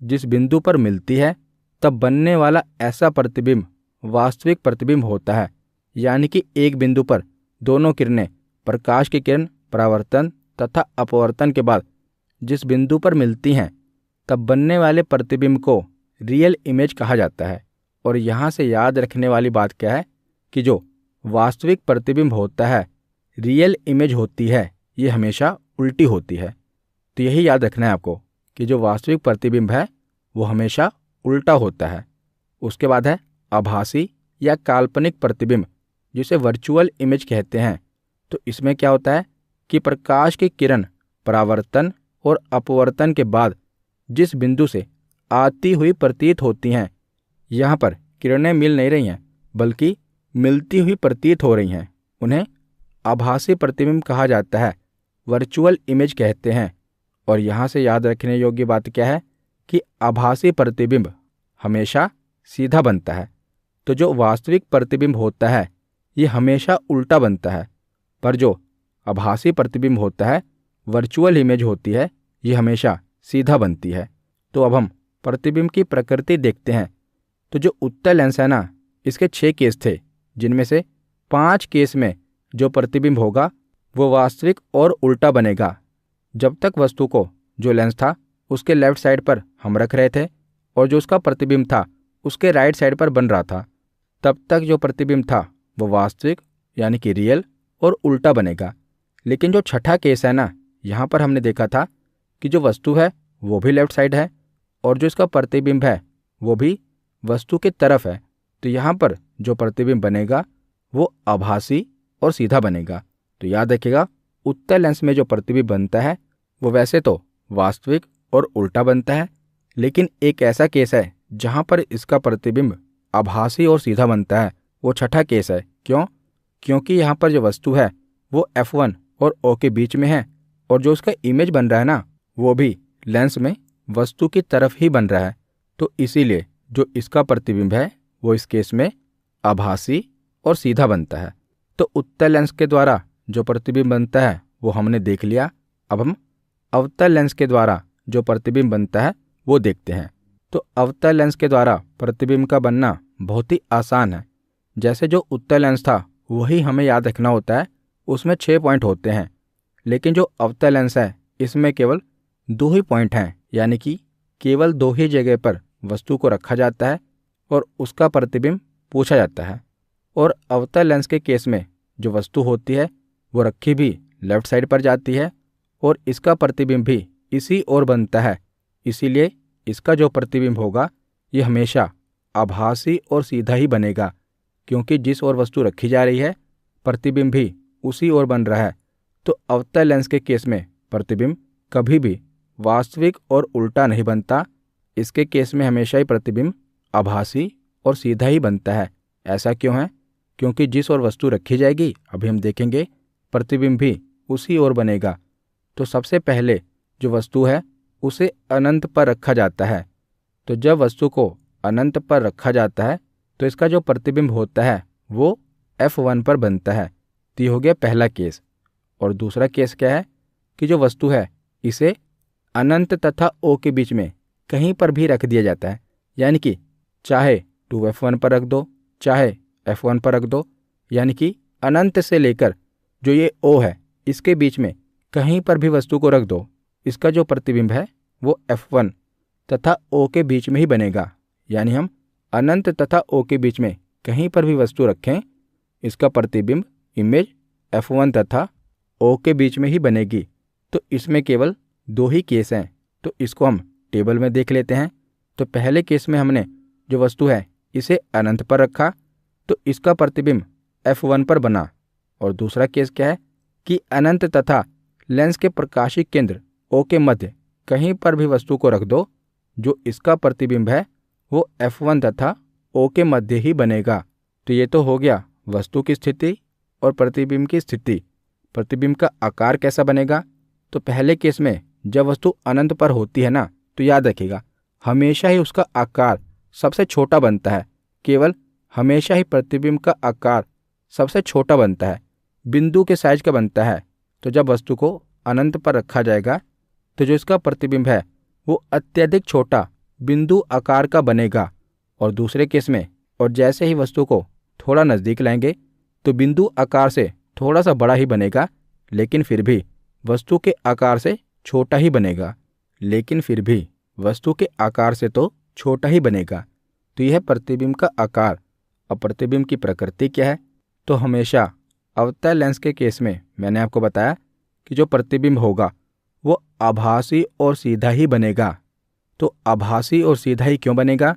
जिस बिंदु पर मिलती है तब बनने वाला ऐसा प्रतिबिंब वास्तविक प्रतिबिंब होता है। यानी कि एक बिंदु पर दोनों किरणें, प्रकाश की किरण परावर्तन तथा अपवर्तन के बाद जिस बिंदु पर मिलती हैं तब बनने वाले प्रतिबिंब को रियल इमेज कहा जाता है। और यहाँ से याद रखने वाली बात क्या है कि जो वास्तविक प्रतिबिंब होता है, रियल इमेज होती है, ये हमेशा उल्टी होती है। तो यही याद रखना है आपको कि जो वास्तविक प्रतिबिंब है वो हमेशा उल्टा होता है। उसके बाद है आभासी या काल्पनिक प्रतिबिंब जिसे वर्चुअल इमेज कहते हैं। तो इसमें क्या होता है कि प्रकाश की किरण परावर्तन और अपवर्तन के बाद जिस बिंदु से आती हुई प्रतीत होती हैं, यहाँ पर किरणें मिल नहीं रही हैं बल्कि मिलती हुई प्रतीत हो रही हैं, उन्हें आभासी प्रतिबिंब कहा जाता है, वर्चुअल इमेज कहते हैं। और यहाँ से याद रखने योग्य बात क्या है कि आभासी प्रतिबिंब हमेशा सीधा बनता है। तो जो वास्तविक प्रतिबिंब होता है ये हमेशा उल्टा बनता है, पर जो आभासी प्रतिबिंब होता है वर्चुअल इमेज होती है ये हमेशा सीधा बनती है। तो अब हम प्रतिबिंब की प्रकृति देखते हैं। तो जो उत्तल लेंस है ना, इसके 6 केस थे, जिनमें से 5 केस में जो प्रतिबिंब होगा वो वास्तविक और उल्टा बनेगा। जब तक वस्तु को जो लेंस था उसके लेफ्ट साइड पर हम रख रहे थे और जो उसका प्रतिबिंब था उसके राइट साइड पर बन रहा था, तब तक जो प्रतिबिंब था वो वास्तविक यानी कि रियल और उल्टा बनेगा। लेकिन जो छठा केस है ना, यहाँ पर हमने देखा था कि जो वस्तु है वो भी लेफ्ट साइड है और जो इसका प्रतिबिंब है वो भी वस्तु की तरफ है। तो यहाँ पर जो प्रतिबिंब बनेगा वो आभासी और सीधा बनेगा। तो याद रखिएगा, उत्तल लेंस में जो प्रतिबिंब बनता है वो वैसे तो वास्तविक और उल्टा बनता है, लेकिन एक ऐसा केस है जहाँ पर इसका प्रतिबिंब आभासी और सीधा बनता है, वो छठा केस है। क्यों? क्योंकि यहाँ पर जो वस्तु है वो F1 और O के बीच में है और जो उसका इमेज बन रहा है ना, वो भी लेंस में वस्तु की तरफ ही बन रहा है। तो इसीलिए जो इसका प्रतिबिंब है वो इस केस में आभासी और सीधा बनता है। तो उत्तल लेंस के द्वारा जो प्रतिबिंब बनता है वो हमने देख लिया। अब हम अवतल लेंस के द्वारा जो प्रतिबिंब बनता है वो देखते हैं। तो अवतल लेंस के द्वारा प्रतिबिंब का बनना बहुत ही आसान है। जैसे जो उत्तल लेंस था वही हमें याद रखना होता है, उसमें 6 पॉइंट होते हैं। लेकिन जो अवतल लेंस है इसमें केवल 2 ही पॉइंट हैं, यानी कि केवल 2 ही जगह पर वस्तु को रखा जाता है और उसका प्रतिबिंब पूछा जाता है। और अवतल लेंस के केस में जो वस्तु होती है वो रखी भी लेफ्ट साइड पर जाती है और इसका प्रतिबिंब भी इसी ओर बनता है। इसीलिए इसका जो प्रतिबिंब होगा ये हमेशा आभासी और सीधा ही बनेगा, क्योंकि जिस ओर वस्तु रखी जा रही है प्रतिबिंब भी उसी ओर बन रहा है। तो अवतल लेंस के केस में प्रतिबिंब कभी भी वास्तविक और उल्टा नहीं बनता। इसके केस में हमेशा ही प्रतिबिंब आभासी और सीधा ही बनता है। ऐसा क्यों है? क्योंकि जिस ओर वस्तु रखी जाएगी, अभी हम देखेंगे, प्रतिबिंब भी उसी ओर बनेगा। तो सबसे पहले जो वस्तु है उसे अनंत पर रखा जाता है। तो जब वस्तु को अनंत पर रखा जाता है तो इसका जो प्रतिबिंब होता है वो F1 पर बनता है। तो ये हो गया पहला केस। और दूसरा केस क्या है कि जो वस्तु है इसे अनंत तथा O के बीच में कहीं पर भी रख दिया जाता है, यानी कि चाहे 2F1 पर रख दो, चाहे F1 पर रख दो, यानी कि अनंत से लेकर जो ये O है इसके बीच में कहीं पर भी वस्तु को रख दो, इसका जो प्रतिबिंब है वो F1 तथा O के बीच में ही बनेगा। यानी हम अनंत तथा O के बीच में कहीं पर भी वस्तु रखें, इसका प्रतिबिंब इमेज F1 तथा O के बीच में ही बनेगी। तो इसमें केवल 2 ही केस हैं। तो इसको हम टेबल में देख लेते हैं। तो पहले केस में हमने जो वस्तु है इसे अनंत पर रखा तो इसका प्रतिबिंब F1 पर बना। और दूसरा केस क्या है कि अनंत तथा लेंस के प्रकाशिक केंद्र O के मध्य कहीं पर भी वस्तु को रख दो, जो इसका प्रतिबिंब है वो F1 तथा O के मध्य ही बनेगा। तो ये तो हो गया वस्तु की स्थिति और प्रतिबिंब की स्थिति। प्रतिबिंब का आकार कैसा बनेगा? तो पहले केस में जब वस्तु अनंत पर होती है ना, तो याद रखिएगा हमेशा ही उसका आकार सबसे छोटा बनता है। केवल हमेशा ही प्रतिबिंब का आकार सबसे छोटा बनता है, बिंदु के साइज का बनता है। तो जब वस्तु को अनंत पर रखा जाएगा तो जो इसका प्रतिबिंब है वो अत्यधिक छोटा बिंदु आकार का बनेगा। और दूसरे केस में और जैसे ही वस्तु को थोड़ा नज़दीक लाएंगे तो बिंदु आकार से थोड़ा सा बड़ा ही बनेगा, लेकिन फिर भी वस्तु के आकार से छोटा ही बनेगा। लेकिन फिर भी वस्तु के आकार से तो छोटा ही बनेगा। तो यह प्रतिबिंब का आकार। अब प्रतिबिंब की प्रकृति क्या है? तो हमेशा अवतल लेंस के केस में मैंने आपको बताया कि जो प्रतिबिंब होगा वो आभासी और सीधा ही बनेगा। तो आभासी और सीधा ही क्यों बनेगा?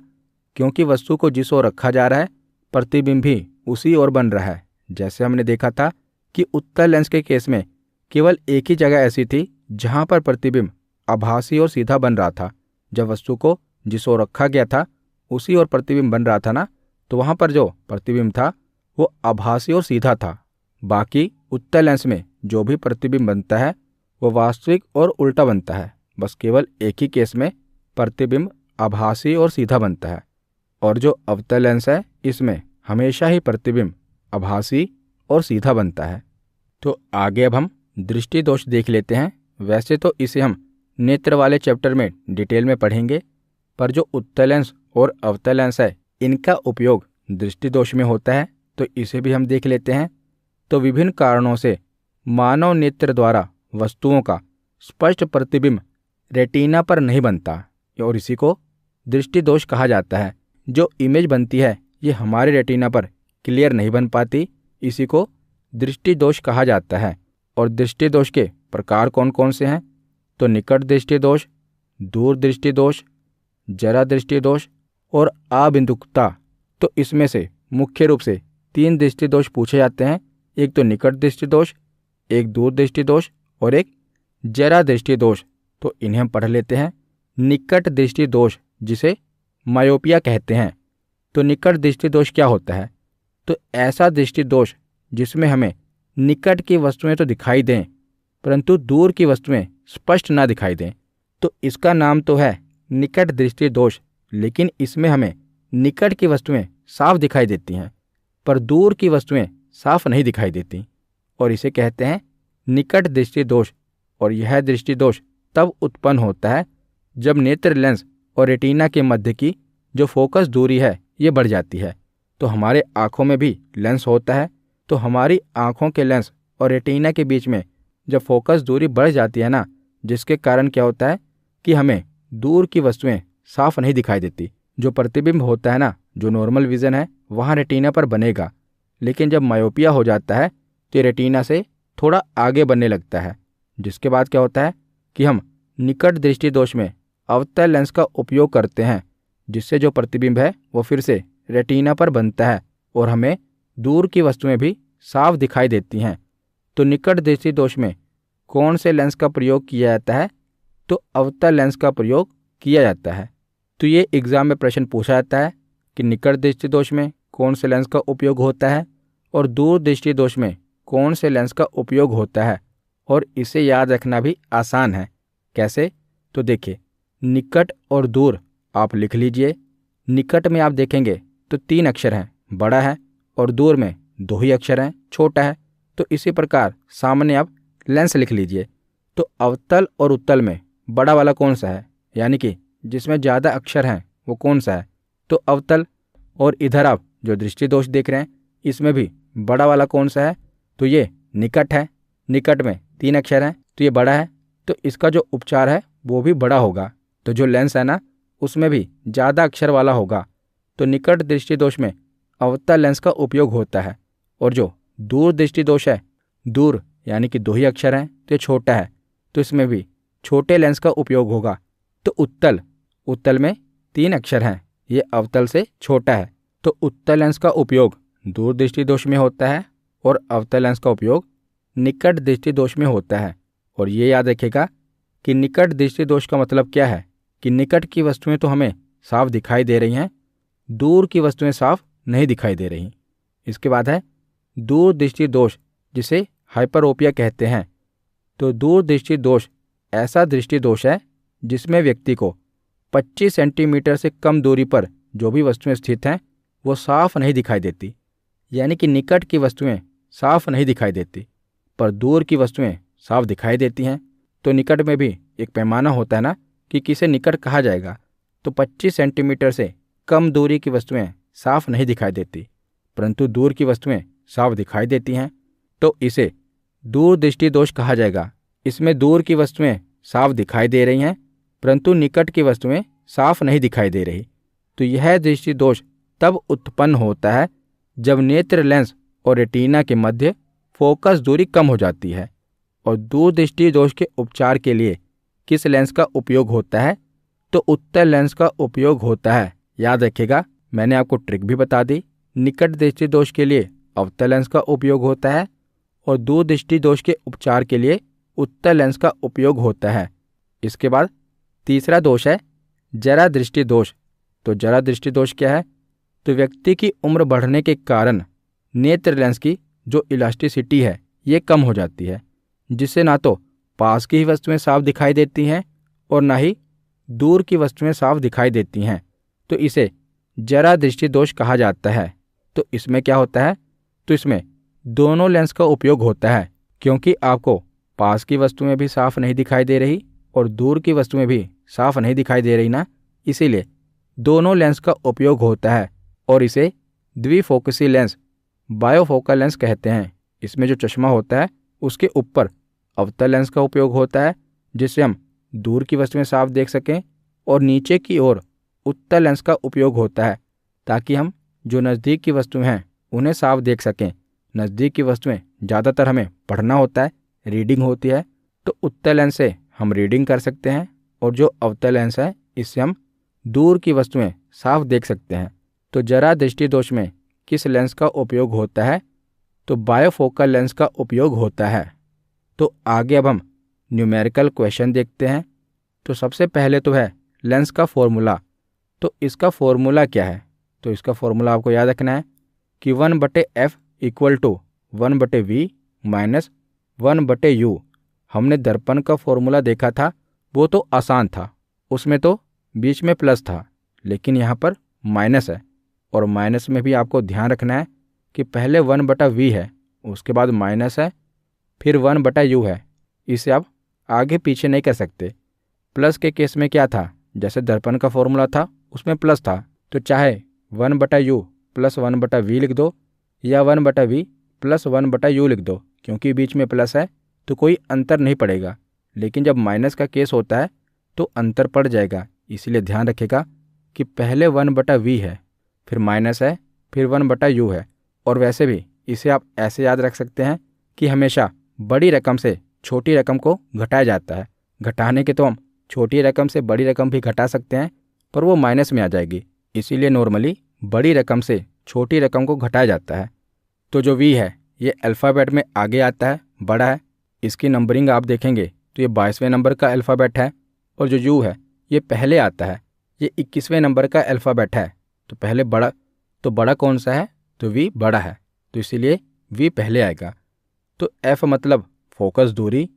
क्योंकि वस्तु को जिस ओर रखा जा रहा है प्रतिबिंब भी उसी ओर बन रहा है। जैसे हमने देखा था कि उत्तल लेंस के केस में केवल एक ही जगह ऐसी थी जहां पर प्रतिबिंब आभासी और सीधा बन रहा था। जब वस्तु को जिस ओर रखा गया था उसी ओर प्रतिबिंब बन रहा था ना, तो वहां पर जो प्रतिबिंब था वो आभासी और सीधा था। बाकी उत्तल लेंस में जो भी प्रतिबिंब बनता है वो वास्तविक और उल्टा बनता है। बस केवल एक ही केस में प्रतिबिंब आभासी और सीधा बनता है। और जो अवतल लेंस है इसमें हमेशा ही प्रतिबिंब आभासी और सीधा बनता है। तो आगे अब हम दृष्टि दोष देख लेते हैं वैसे तो इसे हम नेत्र वाले चैप्टर में डिटेल में पढ़ेंगे, पर जो उत्तल लेंस और अवतल लेंस है इनका उपयोग दृष्टि दोष में होता है, तो इसे भी हम देख लेते हैं। तो विभिन्न कारणों से मानव नेत्र द्वारा वस्तुओं का स्पष्ट प्रतिबिंब रेटिना पर नहीं बनता और इसी को दृष्टि दोष कहा जाता है। जो इमेज बनती है ये हमारे रेटिना पर क्लियर नहीं बन पाती, इसी को दृष्टि दोष कहा जाता है। और दृष्टि दोष के प्रकार कौन कौन से हैं? तो निकट दृष्टि दोष, दूर दृष्टि दोष, जरा दृष्टि दोष और आबिंदुकता। तो इसमें से मुख्य रूप से 3 दृष्टि दोष पूछे जाते हैं। एक तो निकट दृष्टि दोष, एक दूर दृष्टि दोष और एक जरा दृष्टि दोष। तो इन्हें हम पढ़ लेते हैं। निकट दृष्टि दोष जिसे मायोपिया कहते हैं। तो निकट दृष्टि दोष क्या होता है? तो ऐसा दृष्टि दोष जिसमें हमें निकट की वस्तुएं तो दिखाई दें परंतु दूर की वस्तुएं स्पष्ट ना दिखाई दें, तो इसका नाम तो है निकट दृष्टि दोष। लेकिन इसमें हमें निकट की वस्तुएं साफ दिखाई देती हैं पर दूर की वस्तुएं साफ नहीं दिखाई देती, और इसे कहते हैं निकट दृष्टि दोष। और यह दृष्टि दोष तब उत्पन्न होता है जब नेत्र लेंस और रेटिना के मध्य की जो फोकस दूरी है ये बढ़ जाती है। तो हमारे आँखों में भी लेंस होता है, तो हमारी आँखों के लेंस और रेटिना के बीच में जब फोकस दूरी बढ़ जाती है ना, जिसके कारण क्या होता है कि हमें दूर की वस्तुएं साफ नहीं दिखाई देती। जो प्रतिबिंब होता है ना, जो नॉर्मल विजन है वहाँ रेटिना पर बनेगा, लेकिन जब मायोपिया हो जाता है तो रेटिना से थोड़ा आगे बनने लगता है, जिसके बाद क्या होता है कि हम निकट दृष्टि दोष में अवतल लेंस का उपयोग करते हैं, जिससे जो प्रतिबिंब है वो फिर से रेटिना पर बनता है और हमें दूर की वस्तुएं भी साफ दिखाई देती हैं। तो निकट दृष्टि दोष में कौन से लेंस का प्रयोग किया जाता है? तो अवतल लेंस का प्रयोग किया जाता है। तो ये एग्जाम में प्रश्न पूछा जाता है कि निकट दृष्टि दोष में कौन से लेंस का उपयोग होता है और दूर दृष्टि दोष में कौन से लेंस का उपयोग होता है। और इसे याद रखना भी आसान है। कैसे? तो देखिए, निकट और दूर आप लिख लीजिए। निकट में आप देखेंगे तो 3 अक्षर हैं, बड़ा है, और दूर में 2 ही अक्षर हैं, छोटा है। तो इसी प्रकार सामने आप लेंस लिख लीजिए। तो अवतल और उत्तल में बड़ा वाला कौन सा है, यानी कि जिसमें ज़्यादा अक्षर हैं वो कौन सा है? तो अवतल। और इधर आप जो दृष्टि दोष देख रहे हैं इसमें भी बड़ा वाला कौन सा है? तो ये निकट है। निकट में 3 अक्षर हैं तो ये बड़ा है, तो इसका जो उपचार है वो भी बड़ा होगा। तो जो लेंस है ना उसमें भी ज़्यादा अक्षर वाला होगा। तो निकट दृष्टि दोष में अवतल लेंस का उपयोग होता है। और जो दूर दृष्टि दोष है, दूर यानी कि 2 ही अक्षर हैं तो ये छोटा है, तो इसमें भी छोटे लेंस का उपयोग होगा। तो उत्तल, उत्तल में 3 अक्षर हैं, ये अवतल से छोटा है। तो उत्तल लेंस का उपयोग दूर दृष्टि दोष में होता है और अवतल लेंस का उपयोग निकट दृष्टि दोष में होता है। और ये याद रखिएगा कि निकट दृष्टि दोष का मतलब क्या है कि निकट की वस्तुएं तो हमें साफ दिखाई दे रही हैं, दूर की वस्तुएं साफ नहीं दिखाई दे रही। इसके बाद है दूर दृष्टि दोष जिसे हाइपरोपिया कहते हैं। तो दूर दृष्टि दोष ऐसा दृष्टि दोष है जिसमें व्यक्ति को 25 सेंटीमीटर से कम दूरी पर जो भी वस्तुएं स्थित हैं वो साफ नहीं दिखाई देती, यानी कि निकट की वस्तुएं साफ नहीं दिखाई देती पर दूर की वस्तुएं साफ दिखाई देती हैं। तो निकट में भी एक पैमाना होता है ना कि किसे निकट कहा जाएगा। तो 25 सेंटीमीटर से कम दूरी की वस्तुएं साफ नहीं दिखाई देती परंतु दूर की वस्तुएं साफ दिखाई देती हैं, तो इसे दूर दृष्टि दोष कहा जाएगा। इसमें दूर की वस्तुएं साफ दिखाई दे रही हैं परंतु निकट की वस्तुएं साफ नहीं दिखाई दे रही। तो यह दृष्टि दोष तब उत्पन्न होता है जब नेत्र लेंस और रेटिना के मध्य फोकस दूरी कम हो जाती है। और दूर दृष्टि दोष के उपचार के लिए किस लेंस का उपयोग होता है? तो उत्तल लेंस का उपयोग होता है। याद रखिएगा, मैंने आपको ट्रिक भी बता दी। निकट दृष्टि दोष के लिए अवतल लेंस का उपयोग होता है और दूर दृष्टि दोष के उपचार के लिए उत्तल लेंस का उपयोग होता है। इसके बाद तीसरा दोष है जरा दृष्टि दोष। तो जरा दृष्टि दोष क्या है? तो व्यक्ति की उम्र बढ़ने के कारण नेत्र लेंस की जो इलास्टिसिटी है ये कम हो जाती है, जिससे ना तो पास की ही वस्तुएं साफ दिखाई देती हैं और ना ही दूर की वस्तुएं साफ दिखाई देती हैं। तो इसे जरा दृष्टि दोष कहा जाता है। तो इसमें क्या होता है? तो इसमें दोनों लेंस का उपयोग होता है, क्योंकि आपको पास की वस्तुएं भी साफ नहीं दिखाई दे रही और दूर की वस्तुएं भी साफ नहीं दिखाई दे रही ना, इसीलिए दोनों लेंस का उपयोग होता है और इसे द्विफोकसी लेंस, बायोफोकल लेंस कहते हैं। इसमें जो चश्मा होता है उसके ऊपर अवतल लेंस का उपयोग होता है जिससे हम दूर की वस्तुएं साफ देख सकें, और नीचे की ओर उत्तल लेंस का उपयोग होता है ताकि हम जो नज़दीक की वस्तुएं हैं उन्हें साफ देख सकें। नज़दीक की वस्तुएं ज़्यादातर हमें पढ़ना होता है, रीडिंग होती है, तो उत्तल लेंस से हम रीडिंग कर सकते हैं, और जो अवतल लेंस है इससे हम दूर की वस्तुएं साफ देख सकते हैं। तो जरा दृष्टि दोष में किस लेंस का उपयोग होता है? तो बायोफोकल लेंस का उपयोग होता है। तो आगे अब हम न्यूमेरिकल क्वेश्चन देखते हैं। तो सबसे पहले तो है लेंस का फॉर्मूला। तो इसका फॉर्मूला क्या है? तो इसका फॉर्मूला आपको याद रखना है कि 1/f equal to 1/v minus 1/u। हमने दर्पण का फॉर्मूला देखा था, वो तो आसान था, उसमें तो बीच में प्लस था, लेकिन यहाँ पर माइनस है। और माइनस में भी आपको ध्यान रखना है कि पहले 1/v है, उसके बाद माइनस है, फिर 1/u है। इसे आप आगे पीछे नहीं कर सकते। प्लस के केस में क्या था, जैसे दर्पण का फॉर्मूला था उसमें प्लस था, तो चाहे 1/u प्लस 1/v लिख दो या 1/v प्लस 1/u लिख दो, क्योंकि बीच में प्लस है तो कोई अंतर नहीं पड़ेगा। लेकिन जब माइनस का केस होता है तो अंतर पड़ जाएगा, इसलिए ध्यान रखेगा कि पहले 1/v है, फिर माइनस है, फिर 1/u है। और वैसे भी इसे आप ऐसे याद रख सकते हैं कि हमेशा बड़ी रकम से छोटी रकम को घटाया जाता है। घटाने के तो हम छोटी रकम से बड़ी रकम भी घटा सकते हैं, पर वो माइनस में आ जाएगी, इसीलिए नॉर्मली बड़ी रकम से छोटी रकम को घटाया जाता है। तो जो v है ये अल्फ़ाबेट में आगे आता है, बड़ा है। इसकी नंबरिंग आप देखेंगे तो ये 22वें नंबर का अल्फ़ाबेट है, और जो u है ये पहले आता है, ये 21वें नंबर का अल्फ़ाबेट है। तो पहले बड़ा, तो बड़ा कौन सा है? तो v बड़ा है, तो इसीलिए v पहले आएगा। तो f मतलब फोकस दूरी,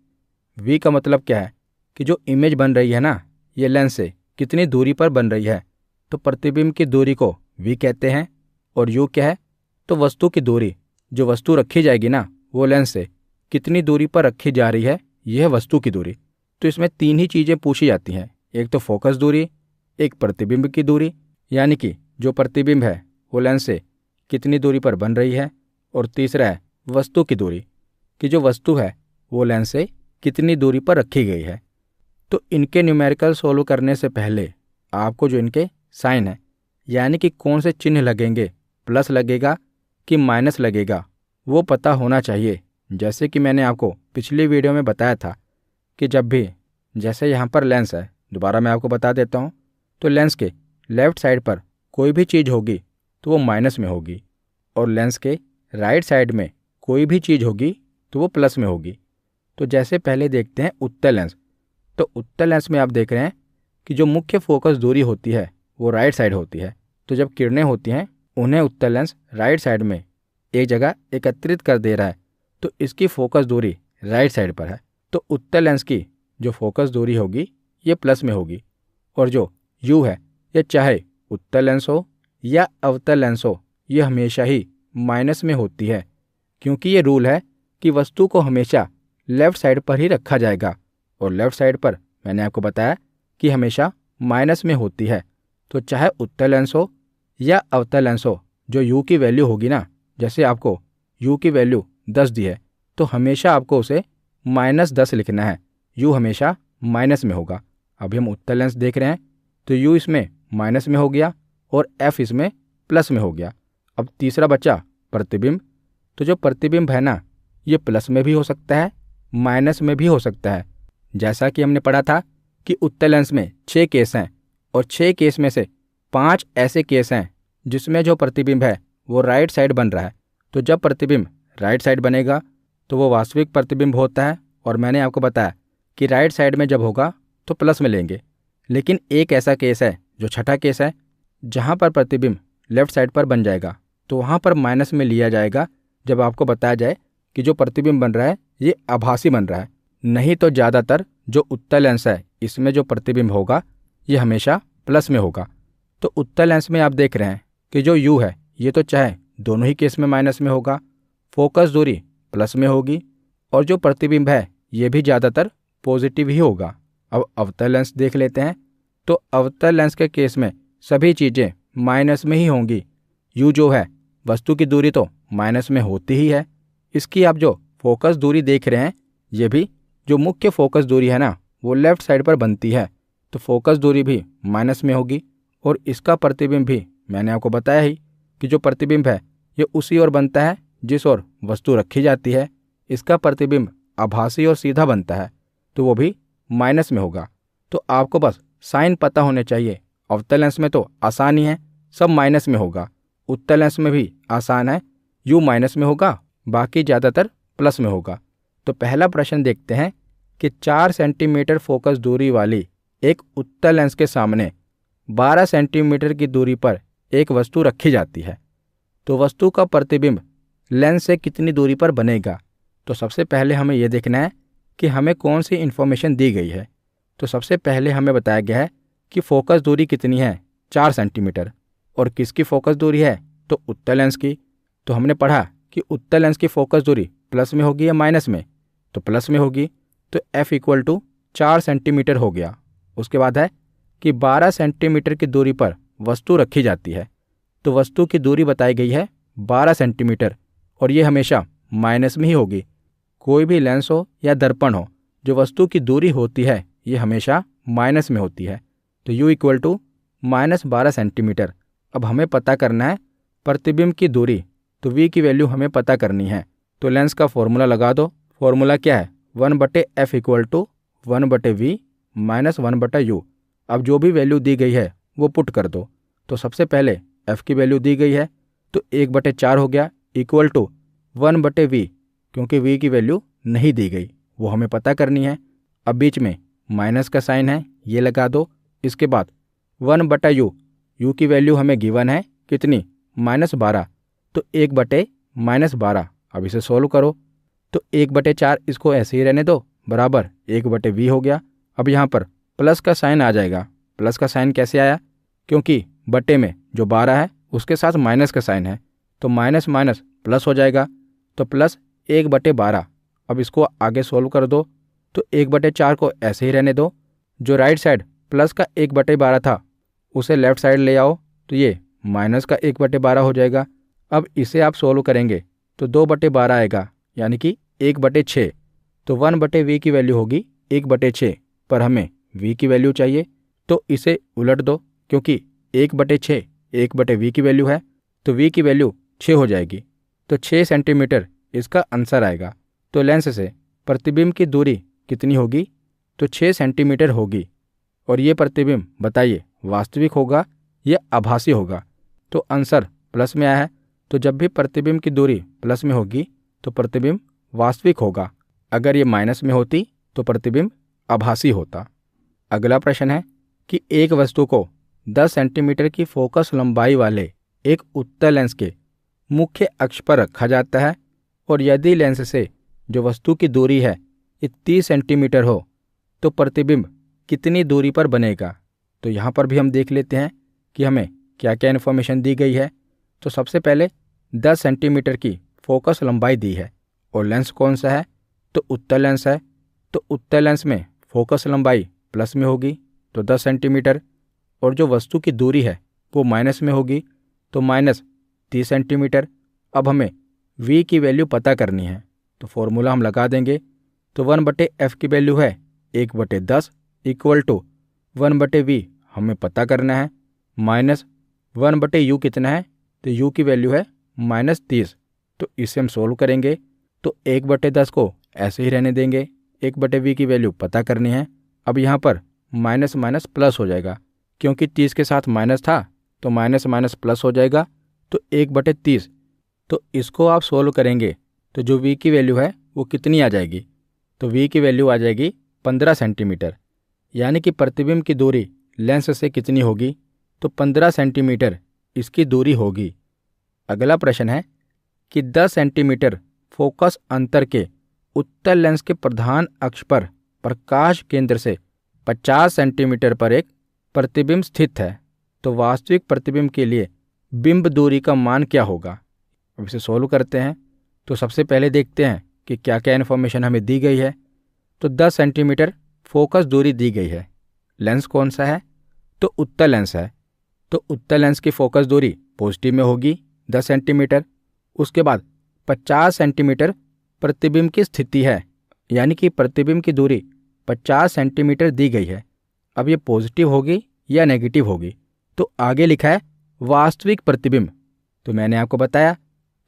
v का मतलब क्या है कि जो इमेज बन रही है ना, ये लेंस से कितनी दूरी पर बन रही है, तो प्रतिबिंब की दूरी को v कहते हैं। और u क्या है? तो वस्तु की दूरी, जो वस्तु रखी जाएगी ना वो लेंस से कितनी दूरी पर रखी जा रही है, यह वस्तु की दूरी। तो इसमें तीन ही चीज़ें पूछी जाती हैं, एक तो फोकस दूरी, एक प्रतिबिंब की दूरी, यानी कि जो प्रतिबिंब है वो लेंस से कितनी दूरी पर बन रही है, और तीसरा है वस्तु की दूरी, कि जो वस्तु है वो लेंस से कितनी दूरी पर रखी गई है। तो इनके न्यूमेरिकल सोल्व करने से पहले आपको जो इनके साइन है, यानी कि कौन से चिन्ह लगेंगे, प्लस लगेगा कि माइनस लगेगा, वो पता होना चाहिए। जैसे कि मैंने आपको पिछली वीडियो में बताया था कि जब भी, जैसे यहाँ पर लेंस है, दोबारा मैं आपको बता देता हूँ, तो लेंस के लेफ़्ट साइड पर कोई भी चीज़ होगी तो वो माइनस में होगी, और लेंस के राइट साइड में कोई भी चीज़ होगी तो वो प्लस में होगी। तो जैसे पहले देखते हैं उत्तल लेंस। तो उत्तल लेंस में आप देख रहे हैं कि जो मुख्य फोकस दूरी होती है वो राइट साइड होती है। तो जब किरणें होती हैं उन्हें उत्तल लेंस राइट साइड में एक जगह एकत्रित कर दे रहा है, तो इसकी फोकस दूरी राइट साइड पर है। तो उत्तल लेंस की जो फोकस दूरी होगी ये प्लस में होगी, और जो u है ये चाहे उत्तल लेंस हो या अवतल लेंस हो, ये हमेशा ही माइनस में होती है, क्योंकि ये रूल है कि वस्तु को हमेशा लेफ़्ट साइड पर ही रखा जाएगा, और लेफ़्ट साइड पर मैंने आपको बताया कि हमेशा माइनस में होती है। तो चाहे उत्तल लेंस हो या अवतल लेंस हो, जो u की वैल्यू होगी ना, जैसे आपको u की वैल्यू 10 दी है तो हमेशा आपको उसे -10 लिखना है, u हमेशा माइनस में होगा। अभी हम उत्तल लेंस देख रहे हैं तो u इसमें माइनस में हो गया और f इसमें प्लस में हो गया। अब तीसरा बचा प्रतिबिंब। तो जो प्रतिबिंब है ना, ये प्लस में भी हो सकता है, माइनस में भी हो सकता है। जैसा कि हमने पढ़ा था कि उत्तल लेंस में 6 केस हैं, और 6 केस में से 5 ऐसे केस हैं जिसमें जो प्रतिबिंब है वो राइट साइड बन रहा है। तो जब प्रतिबिंब राइट साइड बनेगा तो वो वास्तविक प्रतिबिंब होता है, और मैंने आपको बताया कि राइट साइड में जब होगा तो प्लस में लेंगे। लेकिन एक ऐसा केस है, जो छठा केस है, जहाँ पर प्रतिबिंब लेफ्ट साइड पर बन जाएगा, तो वहाँ पर माइनस में लिया जाएगा जब आपको बताया जाए कि जो प्रतिबिंब बन रहा है ये आभासी बन रहा है। नहीं तो ज़्यादातर जो उत्तल लेंस है इसमें जो प्रतिबिंब होगा ये हमेशा प्लस में होगा। तो उत्तल लेंस में आप देख रहे हैं कि जो u है ये तो चाहे दोनों ही केस में माइनस में होगा, फोकस दूरी प्लस में होगी, और जो प्रतिबिंब है ये भी ज़्यादातर पॉजिटिव ही होगा। अब अवतल लेंस देख लेते हैं। तो अवतल लेंस के केस में सभी चीज़ें माइनस में ही होंगी। यू जो है वस्तु की दूरी तो माइनस में होती ही है। इसकी आप जो फोकस दूरी देख रहे हैं, ये भी जो मुख्य फोकस दूरी है ना, वो लेफ्ट साइड पर बनती है, तो फोकस दूरी भी माइनस में होगी। और इसका प्रतिबिंब भी मैंने आपको बताया ही कि जो प्रतिबिंब है ये उसी ओर बनता है जिस ओर वस्तु रखी जाती है। इसका प्रतिबिंब आभासी और सीधा बनता है, तो वो भी माइनस में होगा। तो आपको बस साइन पता होने चाहिए। अवतल लेंस में तो आसान ही है, सब माइनस में होगा। उत्तल लेंस में भी आसान है, यू माइनस में होगा, बाकी ज़्यादातर प्लस में होगा। तो पहला प्रश्न देखते हैं कि 4 सेंटीमीटर फोकस दूरी वाली एक उत्तल लेंस के सामने 12 सेंटीमीटर की दूरी पर एक वस्तु रखी जाती है। तो वस्तु का प्रतिबिंब लेंस से कितनी दूरी पर बनेगा। तो सबसे पहले हमें यह देखना है कि हमें कौन सी इन्फॉर्मेशन दी गई है। तो सबसे पहले हमें बताया गया है कि फोकस दूरी कितनी है, 4 सेंटीमीटर। और किसकी फोकस दूरी है, तो उत्तल लेंस की। तो हमने पढ़ा कि उत्तल लेंस की फोकस दूरी प्लस में होगी या माइनस में, तो प्लस में होगी। तो F इक्वल टू 4 सेंटीमीटर हो गया। उसके बाद है कि 12 सेंटीमीटर की दूरी पर वस्तु रखी जाती है। तो वस्तु की दूरी बताई गई है 12 सेंटीमीटर, और ये हमेशा माइनस में ही होगी। कोई भी लेंस हो या दर्पण हो, जो वस्तु की दूरी होती है ये हमेशा माइनस में होती है। तो U इक्वल टू -12 सेंटीमीटर। अब हमें पता करना है प्रतिबिंब की दूरी, तो V की वैल्यू हमें पता करनी है। तो लेंस का फॉर्मूला लगा दो। फॉर्मूला क्या है, 1/F equal to 1/V minus 1/U। अब जो भी वैल्यू दी गई है वो पुट कर दो। तो सबसे पहले F की वैल्यू दी गई है, तो 1/4 हो गया इक्वल टू 1/V, क्योंकि V की वैल्यू नहीं दी गई, वो हमें पता करनी है। अब बीच में माइनस का साइन है, ये लगा दो। इसके बाद 1/U, U की वैल्यू हमें गिवन है कितनी, -12, तो 1/-12। अब इसे सोल्व करो। तो 1/4 इसको ऐसे ही रहने दो, बराबर 1/V हो गया। अब यहाँ पर प्लस का साइन आ जाएगा। प्लस का साइन कैसे आया, क्योंकि बटे में जो 12 है उसके साथ माइनस का साइन है, तो माइनस माइनस प्लस हो जाएगा, तो प्लस 1/12। अब इसको आगे सोल्व कर दो। तो 1/4 को ऐसे ही रहने दो। जो राइट साइड प्लस का 1/12 था उसे लेफ्ट साइड ले आओ, तो ये माइनस का 1/12 हो जाएगा। अब इसे आप सोल्व करेंगे तो 2/12 आएगा, यानी कि 1/6। तो 1/V की वैल्यू होगी 1/6, पर हमें V की वैल्यू चाहिए, तो इसे उलट दो, क्योंकि 1/6 1/V की वैल्यू है, तो V की वैल्यू 6 हो जाएगी। तो 6 सेंटीमीटर इसका आंसर आएगा। तो लेंस से प्रतिबिंब की दूरी कितनी होगी, तो 6 सेंटीमीटर होगी। और ये प्रतिबिंब बताइए वास्तविक होगा या आभासी होगा। तो आंसर प्लस में आया है, तो जब भी प्रतिबिंब की दूरी प्लस में होगी तो प्रतिबिंब वास्तविक होगा। अगर ये माइनस में होती तो प्रतिबिंब आभासी होता। अगला प्रश्न है कि एक वस्तु को 10 सेंटीमीटर की फोकस लंबाई वाले एक उत्तल लेंस के मुख्य अक्ष पर रखा जाता है, और यदि लेंस से जो वस्तु की दूरी है ये 30 सेंटीमीटर हो, तो प्रतिबिंब कितनी दूरी पर बनेगा। तो यहाँ पर भी हम देख लेते हैं कि हमें क्या क्या इन्फॉर्मेशन दी गई है। तो सबसे पहले 10 सेंटीमीटर की फोकस लंबाई दी है, और लेंस कौन सा है, तो उत्तल लेंस है। तो उत्तल लेंस में फोकस लंबाई प्लस में होगी, तो 10 सेंटीमीटर, और जो वस्तु की दूरी है वो माइनस में होगी, तो -30 सेंटीमीटर। अब हमें V की वैल्यू पता करनी है, तो फॉर्मूला हम लगा देंगे। तो 1/F की वैल्यू है 1/10 इक्वल टू 1/V हमें पता करना है, माइनस 1/U कितना है, तो U की वैल्यू है -30। तो इसे हम सोल्व करेंगे। तो 1/10 को ऐसे ही रहने देंगे, 1/V की वैल्यू पता करनी है। अब यहाँ पर माइनस माइनस प्लस हो जाएगा, क्योंकि 30 के साथ माइनस था, तो माइनस माइनस प्लस हो जाएगा, तो 1/30। तो इसको आप सोल्व करेंगे तो जो V की वैल्यू है वो कितनी आ जाएगी, तो V की वैल्यू आ जाएगी 15 सेंटीमीटर। यानी कि प्रतिबिंब की दूरी लेंस से कितनी होगी, तो 15 सेंटीमीटर इसकी दूरी होगी। अगला प्रश्न है कि 10 सेंटीमीटर फोकस अंतर के उत्तल लेंस के प्रधान अक्ष पर प्रकाश केंद्र से 50 सेंटीमीटर पर एक प्रतिबिंब स्थित है, तो वास्तविक प्रतिबिंब के लिए बिंब दूरी का मान क्या होगा। अब इसे सोल्व करते हैं। तो सबसे पहले देखते हैं कि क्या क्या इन्फॉर्मेशन हमें दी गई है। तो 10 सेंटीमीटर फोकस दूरी दी गई है। लेंस कौन सा है? तो उत्तल लेंस है। तो उत्तल लेंस की फोकस दूरी पॉजिटिव में होगी 10 सेंटीमीटर। उसके बाद 50 सेंटीमीटर प्रतिबिंब की स्थिति है, यानी कि प्रतिबिंब की दूरी 50 सेंटीमीटर दी गई है। अब ये पॉजिटिव होगी या नेगेटिव होगी? तो आगे लिखा है वास्तविक प्रतिबिंब। तो मैंने आपको बताया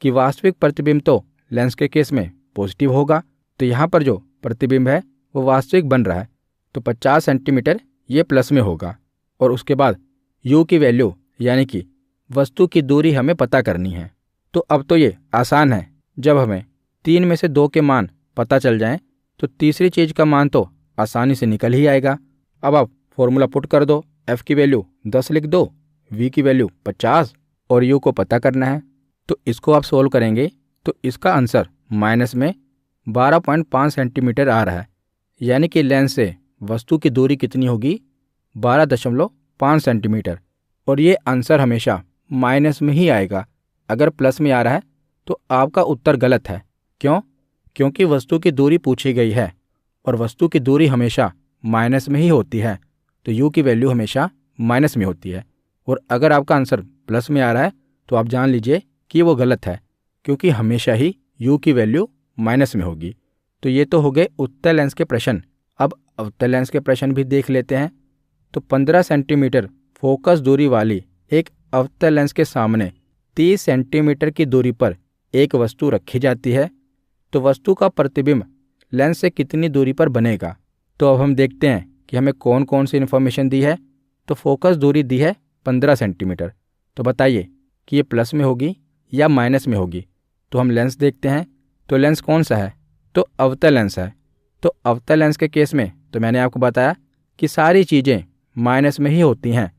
कि वास्तविक प्रतिबिंब तो लेंस के केस में पॉजिटिव होगा। तो यहाँ पर जो प्रतिबिंब है वो वास्तविक बन रहा है, तो 50 सेंटीमीटर ये प्लस में होगा। और उसके बाद u की वैल्यू यानी कि वस्तु की दूरी हमें पता करनी है। तो अब तो ये आसान है, जब हमें 3 में से 2 के मान पता चल जाएं तो तीसरी चीज़ का मान तो आसानी से निकल ही आएगा। अब आप फॉर्मूला पुट कर दो, f की वैल्यू 10 लिख दो, v की वैल्यू 50 और u को पता करना है। तो इसको आप सोल्व करेंगे तो इसका आंसर माइनस में 12.5 सेंटीमीटर आ रहा है, यानी कि लेंस से वस्तु की दूरी कितनी होगी? 12.5 सेंटीमीटर। और ये आंसर हमेशा माइनस में ही आएगा। अगर प्लस में आ रहा है तो आपका उत्तर गलत है। क्यों? क्योंकि वस्तु की दूरी पूछी गई है और वस्तु की दूरी हमेशा माइनस में ही होती है, तो u की वैल्यू हमेशा माइनस में होती है। और अगर आपका आंसर प्लस में आ रहा है तो आप जान लीजिए कि वो गलत है, क्योंकि हमेशा ही u की वैल्यू माइनस में होगी। तो ये तो हो गए उत्तल लेंस के प्रश्न। अब अवतल लेंस के प्रश्न भी देख लेते हैं। तो 15 सेंटीमीटर फोकस दूरी वाली एक अवतल लेंस के सामने 30 सेंटीमीटर की दूरी पर एक वस्तु रखी जाती है, तो वस्तु का प्रतिबिंब लेंस से कितनी दूरी पर बनेगा? तो अब हम देखते हैं कि हमें कौन कौन सी इन्फॉर्मेशन दी है। तो फोकस दूरी दी है 15 सेंटीमीटर। तो बताइए कि ये प्लस में होगी या माइनस में होगी? तो हम लेंस देखते हैं। तो लेंस कौन सा है? तो अवतल लेंस है। तो अवतल लेंस के केस में तो मैंने आपको बताया कि सारी चीज़ें माइनस में ही होती हैं,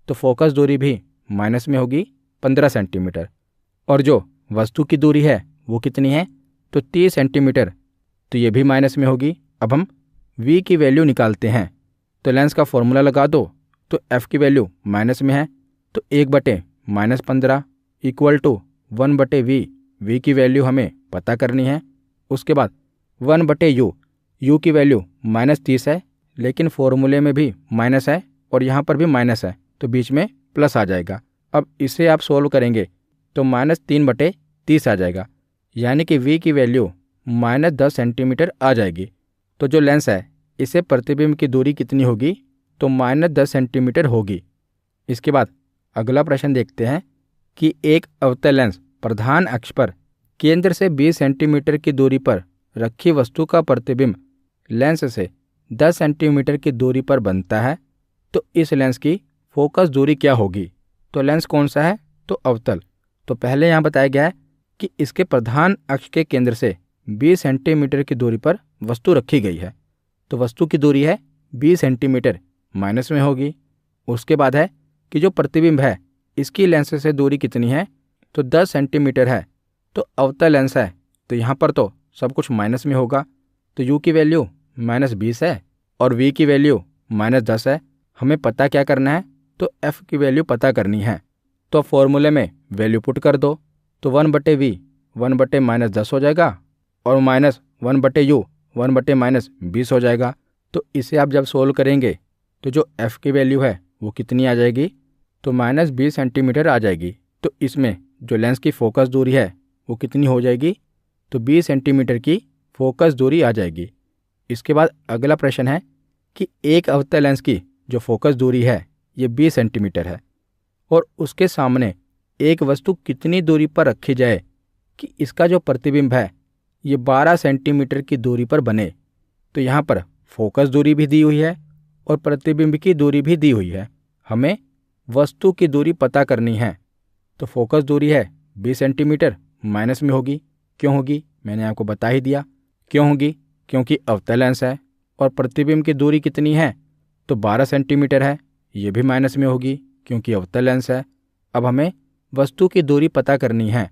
तो फोकस दूरी भी माइनस में होगी 15 सेंटीमीटर। और जो वस्तु की दूरी है वो कितनी है? तो 30 सेंटीमीटर, तो ये भी माइनस में होगी। अब हम v की वैल्यू निकालते हैं। तो लेंस का फॉर्मूला लगा दो। तो f की वैल्यू माइनस में है, तो 1/-15 इक्वल टू 1/v। v की वैल्यू हमें पता करनी है। उसके बाद 1/u, u की वैल्यू -30 है, लेकिन फॉर्मूले में भी माइनस है और यहाँ पर भी माइनस है, तो बीच में प्लस आ जाएगा। अब इसे आप सोल्व करेंगे तो -3/30 आ जाएगा, यानी कि v की वैल्यू -10 सेंटीमीटर आ जाएगी। तो जो लेंस है इसे प्रतिबिंब की दूरी कितनी होगी? तो -10 सेंटीमीटर होगी। इसके बाद अगला प्रश्न देखते हैं कि एक अवतल लेंस प्रधान अक्ष पर केंद्र से 20 सेंटीमीटर की दूरी पर रखी वस्तु का प्रतिबिंब लेंस से 10 सेंटीमीटर की दूरी पर बनता है, तो इस लेंस की फोकस दूरी क्या होगी? तो लेंस कौन सा है? तो अवतल। तो पहले यहाँ बताया गया है कि इसके प्रधान अक्ष के केंद्र से 20 सेंटीमीटर की दूरी पर वस्तु रखी गई है, तो वस्तु की दूरी है 20 सेंटीमीटर, माइनस में होगी। उसके बाद है कि जो प्रतिबिंब है इसकी लेंस से दूरी कितनी है? तो 10 सेंटीमीटर है, तो अवतल लेंस है, तो यहाँ पर तो सब कुछ माइनस में होगा। तो u की वैल्यू -20 है और v की वैल्यू -10 है। हमें पता क्या करना है? तो f की वैल्यू पता करनी है। तो फॉर्मूले में वैल्यू पुट कर दो। तो 1/v 1/-10 हो जाएगा और -1/u 1/-20 हो जाएगा। तो इसे आप जब सोल्व करेंगे तो जो f की वैल्यू है वो कितनी आ जाएगी? तो -20 सेंटीमीटर आ जाएगी। तो इसमें जो लेंस की फोकस दूरी है वो कितनी हो जाएगी? तो 20 सेंटीमीटर की फोकस दूरी आ जाएगी। इसके बाद अगला प्रश्न है कि एक अवतल लेंस की जो फोकस दूरी है ये 20 सेंटीमीटर है और उसके सामने एक वस्तु कितनी दूरी पर रखी जाए कि इसका जो प्रतिबिंब है ये 12 सेंटीमीटर की दूरी पर बने? तो यहाँ पर फोकस दूरी भी दी हुई है और प्रतिबिंब की दूरी भी दी हुई है। हमें वस्तु की दूरी पता करनी है। तो फोकस दूरी है 20 सेंटीमीटर, माइनस में होगी। क्यों होगी? मैंने आपको बता ही दिया क्यों होगी, क्योंकि अवतल लेंस है। और प्रतिबिंब की दूरी कितनी है? तो 12 सेंटीमीटर है, ये भी माइनस में होगी क्योंकि अवतल लेंस है। अब हमें वस्तु की दूरी पता करनी है,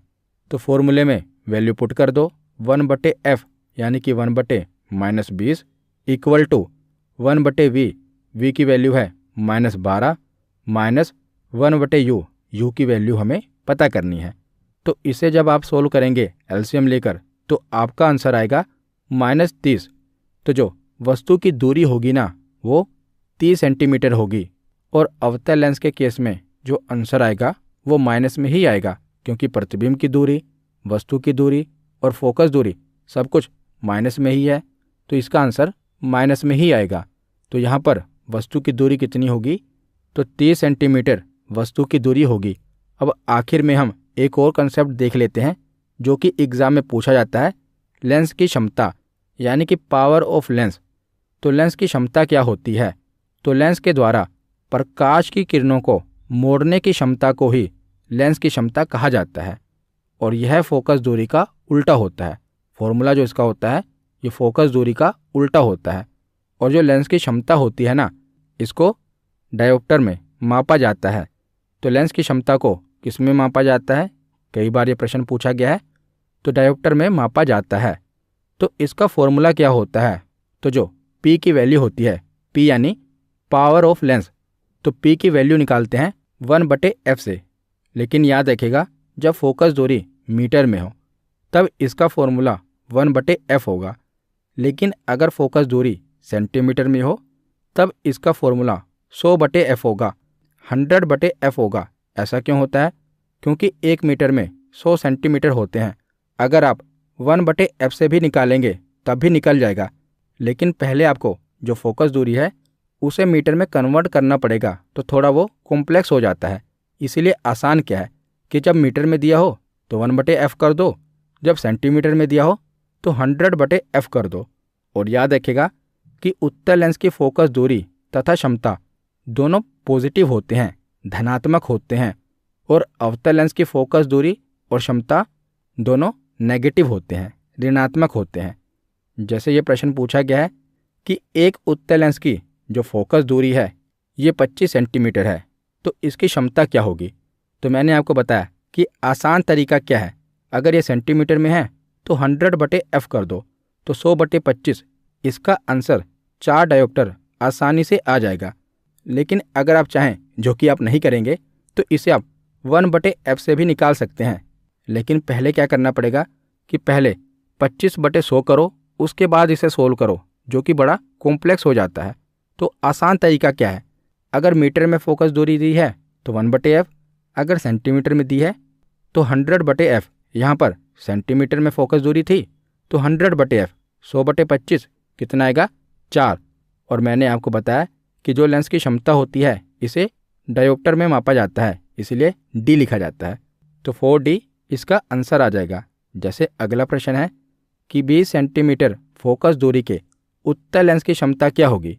तो फॉर्मूले में वैल्यू पुट कर दो। 1/f यानी कि 1/-20 इक्वल टू 1/v, v की वैल्यू है -12 माइनस 1/u, u की वैल्यू हमें पता करनी है। तो इसे जब आप सोल्व करेंगे एलसीएम लेकर तो आपका आंसर आएगा -30। तो जो वस्तु की दूरी होगी ना वो 30 सेंटीमीटर होगी, और अवतल लेंस के केस में जो आंसर आएगा वो माइनस में ही आएगा, क्योंकि प्रतिबिंब की दूरी, वस्तु की दूरी और फोकस दूरी सब कुछ माइनस में ही है, तो इसका आंसर माइनस में ही आएगा। तो यहाँ पर वस्तु की दूरी कितनी होगी, तो 30 सेंटीमीटर वस्तु की दूरी होगी। अब आखिर में हम एक और कंसेप्ट देख लेते हैं जो कि एग्जाम में पूछा जाता है, लेंस की क्षमता यानी कि पावर ऑफ लेंस। तो लेंस की क्षमता क्या होती है, तो लेंस के द्वारा प्रकाश की किरणों को मोड़ने की क्षमता को ही लेंस की क्षमता कहा जाता है, और यह फोकस दूरी का उल्टा होता है। फॉर्मूला जो इसका होता है ये फोकस दूरी का उल्टा होता है। और जो लेंस की क्षमता होती है ना, इसको डायोप्टर में मापा जाता है। तो लेंस की क्षमता को किस में मापा जाता है, कई बार ये प्रश्न पूछा गया है, तो डायोप्टर में मापा जाता है। तो इसका फॉर्मूला क्या होता है, तो जो P की वैल्यू होती है, P यानी पावर ऑफ लेंस, तो P की वैल्यू निकालते हैं 1/f से। लेकिन याद रखिएगा जब फोकस दूरी मीटर में हो तब इसका फॉर्मूला 1/f होगा, लेकिन अगर फोकस दूरी सेंटीमीटर में हो तब इसका फॉर्मूला 100/f होगा, 100/f होगा। ऐसा क्यों होता है, क्योंकि 1 मीटर में 100 सेंटीमीटर होते हैं। अगर आप 1/f से भी निकालेंगे तब भी निकल जाएगा, लेकिन पहले आपको जो फोकस दूरी है उसे मीटर में कन्वर्ट करना पड़ेगा, तो थोड़ा वो कॉम्प्लेक्स हो जाता है। इसीलिए आसान क्या है कि जब मीटर में दिया हो तो 1/f कर दो, जब सेंटीमीटर में दिया हो तो 100/f कर दो। और याद रखिएगा कि उत्तल लेंस की फोकस दूरी तथा क्षमता दोनों पॉजिटिव होते हैं, धनात्मक होते हैं, और अवतल लेंस की फोकस दूरी और क्षमता दोनों नेगेटिव होते हैं, ऋणात्मक होते हैं। जैसे ये प्रश्न पूछा गया है कि एक उत्तल लेंस की जो फोकस दूरी है ये 25 सेंटीमीटर है, तो इसकी क्षमता क्या होगी। तो मैंने आपको बताया कि आसान तरीका क्या है, अगर ये सेंटीमीटर में है तो 100/f कर दो, तो 100/25, इसका आंसर 4 डायोप्टर आसानी से आ जाएगा। लेकिन अगर आप चाहें, जो कि आप नहीं करेंगे, तो इसे आप 1/f से भी निकाल सकते हैं। लेकिन पहले क्या करना पड़ेगा कि पहले 25/100 करो, उसके बाद इसे सोल्व करो, जो कि बड़ा कॉम्प्लेक्स हो जाता है। तो आसान तरीका क्या है, अगर मीटर में फोकस दूरी दी है तो 1/f, अगर सेंटीमीटर में दी है तो 100/f। यहाँ पर सेंटीमीटर में फोकस दूरी थी तो 100/f, 100/25 कितना आएगा, 4। और मैंने आपको बताया कि जो लेंस की क्षमता होती है इसे डायोप्टर में मापा जाता है, इसलिए D लिखा जाता है। तो 4D इसका आंसर आ जाएगा। जैसे अगला प्रश्न है कि 20 सेंटीमीटर फोकस दूरी के उत्तल लेंस की क्षमता क्या होगी।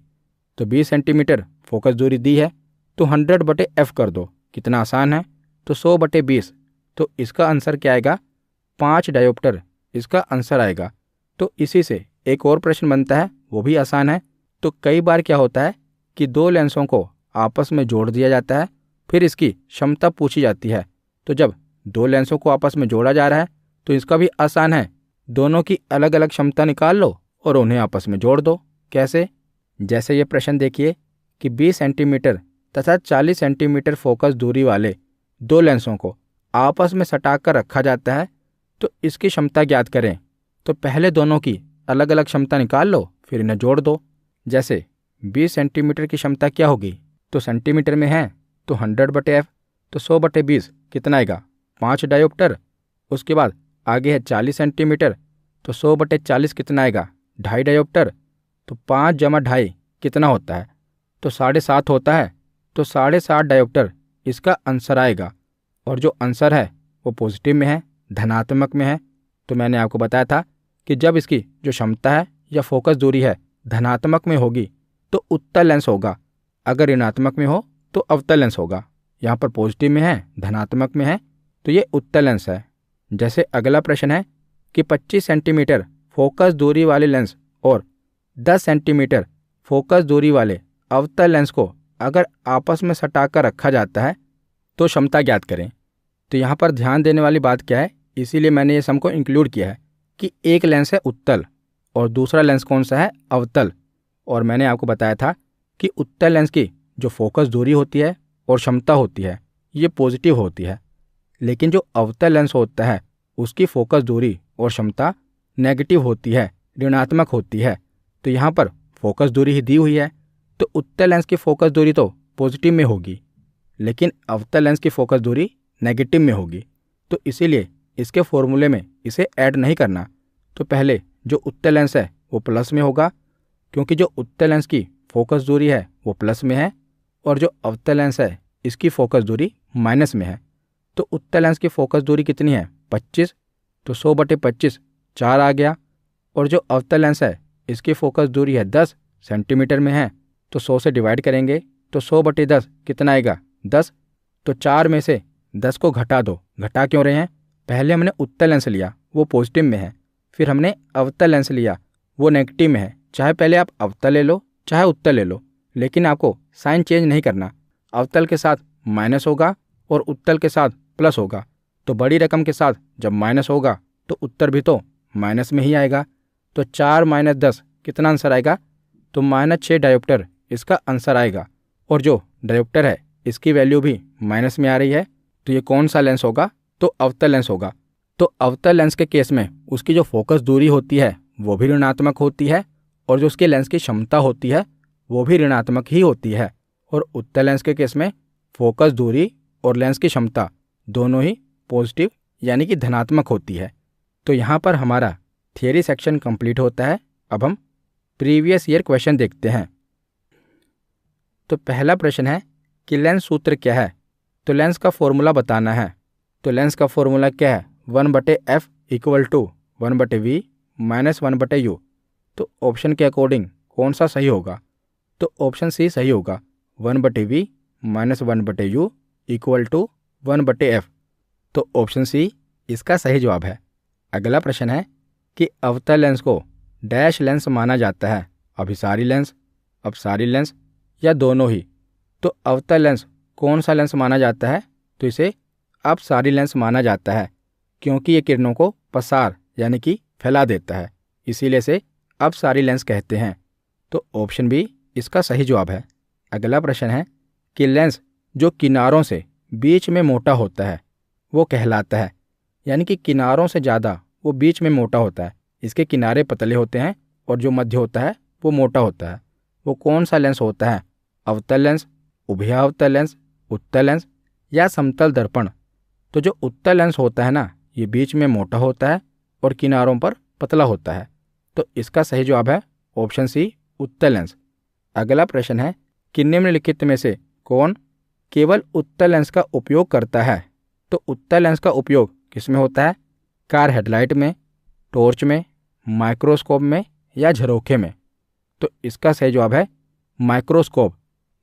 तो 20 सेंटीमीटर फोकस दूरी दी है तो 100/f कर दो, कितना आसान है, तो 100/20। तो इसका आंसर क्या आएगा, 5 डायोप्टर इसका आंसर आएगा। तो इसी से एक और प्रश्न बनता है, वो भी आसान है। तो कई बार क्या होता है कि दो लेंसों को आपस में जोड़ दिया जाता है, फिर इसकी क्षमता पूछी जाती है। तो जब दो लेंसों को आपस में जोड़ा जा रहा है तो इसका भी आसान है, दोनों की अलग अलग क्षमता निकाल लो और उन्हें आपस में जोड़ दो। कैसे, जैसे ये प्रश्न देखिए कि 20 सेंटीमीटर तथा 40 सेंटीमीटर फोकस दूरी वाले दो लेंसों को आपस में सटाकर रखा जाता है, तो इसकी क्षमता ज्ञात करें। तो पहले दोनों की अलग अलग क्षमता निकाल लो, फिर इन्हें जोड़ दो। जैसे 20 सेंटीमीटर की क्षमता क्या होगी, तो सेंटीमीटर में है तो 100/f, तो 100/20 कितना आएगा, 5 डायोप्टर। उसके बाद आगे है 40 सेंटीमीटर, तो 100/40 कितना आएगा, 2.5 डायोप्टर। तो 5 जमा 2.5 कितना होता है, तो 7.5 होता है। तो 7.5 डायोप्टर इसका आंसर आएगा। और जो आंसर है वो पॉजिटिव में है, धनात्मक में है। तो मैंने आपको बताया था कि जब इसकी जो क्षमता है या फोकस दूरी है धनात्मक में होगी तो उत्तल लेंस होगा, अगर ऋणात्मक में हो तो अवतल लेंस होगा। यहाँ पर पॉजिटिव में है, धनात्मक में है, तो ये उत्तल लेंस है। जैसे अगला प्रश्न है कि 25 सेंटीमीटर फोकस दूरी वाले लेंस और 10 सेंटीमीटर फोकस दूरी वाले अवतल लेंस को अगर आपस में सटाकर रखा जाता है तो क्षमता ज्ञात करें। तो यहाँ पर ध्यान देने वाली बात क्या है, इसीलिए मैंने ये सम को इंक्लूड किया है कि एक लेंस है उत्तल और दूसरा लेंस कौन सा है, अवतल। और मैंने आपको बताया था कि उत्तल लेंस की जो फोकस दूरी होती है और क्षमता होती है ये पॉजिटिव होती है, लेकिन जो अवतल लेंस होता है उसकी फोकस दूरी और क्षमता नेगेटिव होती है, ऋणात्मक होती है। तो यहाँ पर फोकस दूरी ही दी हुई है, तो उत्तल लेंस की फोकस दूरी तो पॉजिटिव में होगी, लेकिन अवतल लेंस की फोकस दूरी नेगेटिव में होगी। तो इसीलिए इसके फॉर्मूले में इसे ऐड नहीं करना। तो पहले जो उत्तल लेंस है वो प्लस में होगा, क्योंकि जो उत्तल लेंस की फोकस दूरी है वो प्लस में है, और जो अवतल लेंस है इसकी फोकस दूरी माइनस में है। तो उत्तल लेंस की फोकस दूरी कितनी है? 25, तो 100/25 4 आ गया। और जो अवतल लेंस है इसकी फोकस दूरी है 10 सेंटीमीटर में है, तो 100 से डिवाइड करेंगे तो 100/10 कितना आएगा? 10। तो 4 में से 10 को घटा दो। घटा क्यों रहे हैं? पहले हमने उत्तल लेंस लिया, वो पॉजिटिव में है, फिर हमने अवतल लेंस लिया, वो नेगेटिव में है। चाहे पहले आप अवतल ले लो चाहे उत्तल ले लो, लेकिन आपको साइन चेंज नहीं करना। अवतल के साथ माइनस होगा और उत्तल के साथ प्लस होगा। तो बड़ी रकम के साथ जब माइनस होगा तो उत्तर भी तो माइनस में ही आएगा। तो 4 - 10 कितना आंसर आएगा? तो -6 डायोप्टर इसका आंसर आएगा। और जो डायोप्टर है इसकी वैल्यू भी माइनस में आ रही है, तो ये कौन सा लेंस होगा? तो अवतल लेंस होगा। तो अवतल लेंस के केस में उसकी जो फोकस दूरी होती है वो भी ऋणात्मक होती है, और जो उसके लेंस की क्षमता होती है वो भी ऋणात्मक ही होती है। और उत्तल लेंस के केस में फोकस दूरी और लेंस की क्षमता दोनों ही पॉजिटिव यानी कि धनात्मक होती है। तो यहाँ पर हमारा थियरी सेक्शन कंप्लीट होता है। अब हम प्रीवियस ईयर क्वेश्चन देखते हैं। तो पहला प्रश्न है कि लेंस सूत्र क्या है? तो लेंस का फॉर्मूला बताना है। तो लेंस का फॉर्मूला क्या है? 1/f = 1/v - 1/u। तो ऑप्शन के अकॉर्डिंग कौन सा सही होगा? तो ऑप्शन सी सही होगा, 1/v - 1/u = 1/f। तो ऑप्शन सी इसका सही जवाब है। अगला प्रश्न है कि अवतल लेंस को डैश लेंस माना जाता है, अभिसारी लेंस, अपसारी लेंस या दोनों ही? तो अवतल लेंस कौन सा लेंस माना जाता है? तो इसे अपसारी लेंस माना जाता है, क्योंकि ये किरणों को पसार यानी कि फैला देता है, इसीलिए इसे अपसारी लेंस कहते हैं। तो ऑप्शन बी इसका सही जवाब है। अगला प्रश्न है कि लेंस जो किनारों से बीच में मोटा होता है वो कहलाता है, यानी कि किनारों से ज़्यादा वो बीच में मोटा होता है। इसके किनारे पतले होते हैं और जो मध्य होता है वो मोटा होता है। वो कौन सा लेंस होता है? अवतल लेंस, उभयावतल लेंस, उत्तल लेंस या समतल दर्पण? तो जो उत्तल लेंस होता है ना, ये बीच में मोटा होता है और किनारों पर पतला होता है। तो इसका सही जवाब है ऑप्शन सी, उत्तल लेंस। अगला प्रश्न है कि निम्नलिखित में से कौन केवल उत्तल लेंस का उपयोग करता है? तो उत्तल लेंस का उपयोग किस में होता है? कार हेडलाइट में, टॉर्च में, माइक्रोस्कोप में या झरोखे में? तो इसका सही जवाब है माइक्रोस्कोप।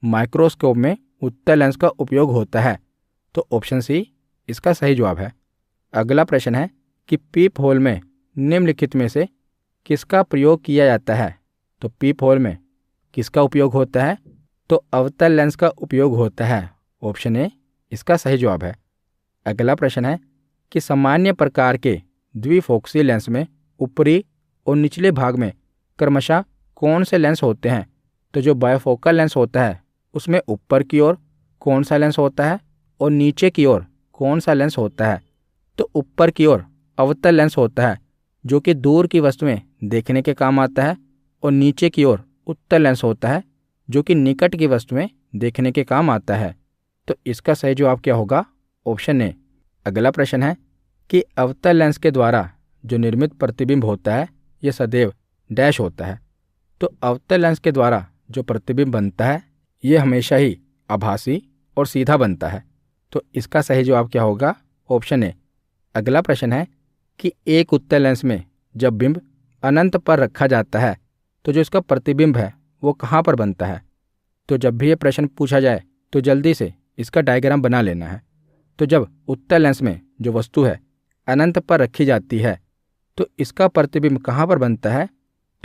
माइक्रोस्कोप में उत्तल लेंस का उपयोग होता है। तो ऑप्शन सी इसका सही जवाब है। अगला प्रश्न है कि पीप होल में निम्नलिखित में से किसका प्रयोग किया जाता है? तो पीप होल में किसका उपयोग होता है? तो अवतल लेंस का उपयोग होता है। ऑप्शन ए इसका सही जवाब है। अगला प्रश्न है कि सामान्य प्रकार के द्विफोक्सी लेंस में ऊपरी और निचले भाग में क्रमशः कौन से लेंस होते हैं? तो जो बायफोकल लेंस होता है उसमें ऊपर की ओर कौन सा लेंस होता है और नीचे की ओर कौन सा लेंस होता है? तो ऊपर की ओर अवतल लेंस होता है, जो कि दूर की वस्तुएं देखने के काम आता है, और नीचे की ओर उत्तल लेंस होता है, जो कि निकट की वस्तुएं देखने के काम आता है। तो इसका सही जवाब क्या होगा? Option A. अगला प्रश्न है कि अवतल लेंस के द्वारा जो निर्मित प्रतिबिंब होता है यह सदैव डैश होता है। तो अवतल लेंस के द्वारा जो प्रतिबिंब बनता है ये हमेशा ही आभासी और सीधा बनता है। तो इसका सही जवाब क्या होगा? Option A. अगला प्रश्न है कि एक उत्तल लेंस में जब बिंब अनंत पर रखा जाता है तो जो इसका प्रतिबिंब है वो कहाँ पर बनता है? तो जब भी ये प्रश्न पूछा जाए तो जल्दी से इसका डायग्राम बना लेना है। तो जब उत्तल लेंस में जो वस्तु है अनंत पर रखी जाती है तो इसका प्रतिबिंब कहाँ पर बनता है?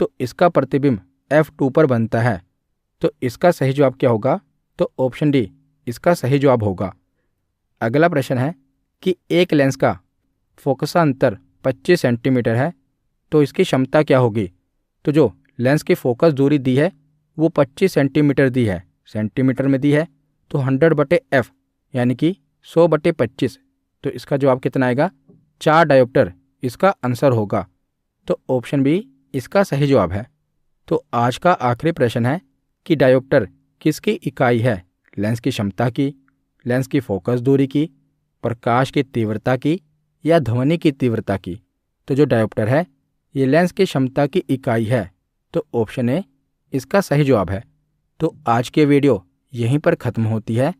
तो इसका प्रतिबिंब F2 पर बनता है। तो इसका सही जवाब क्या होगा? तो ऑप्शन डी इसका सही जवाब होगा। अगला प्रश्न है कि एक लेंस का फोकसांतर 25 सेंटीमीटर है, तो इसकी क्षमता क्या होगी? तो जो लेंस की फोकस दूरी दी है वो 25 सेंटीमीटर दी है, सेंटीमीटर में दी है, तो 100/f यानी कि 100/25। तो इसका जवाब कितना आएगा? 4 डायोप्टर इसका आंसर होगा। तो ऑप्शन बी इसका सही जवाब है। तो आज का आखिरी प्रश्न है कि डायोप्टर किसकी इकाई है? लेंस की क्षमता की, लेंस की फोकस दूरी की, प्रकाश की तीव्रता की या ध्वनि की तीव्रता की? तो जो डायोप्टर है ये लेंस की क्षमता की इकाई है, तो ऑप्शन ए इसका सही जवाब है। तो आज की वीडियो यहीं पर ख़त्म होती है।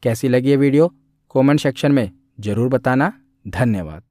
कैसी लगी ये वीडियो कमेंट सेक्शन में ज़रूर बताना। धन्यवाद।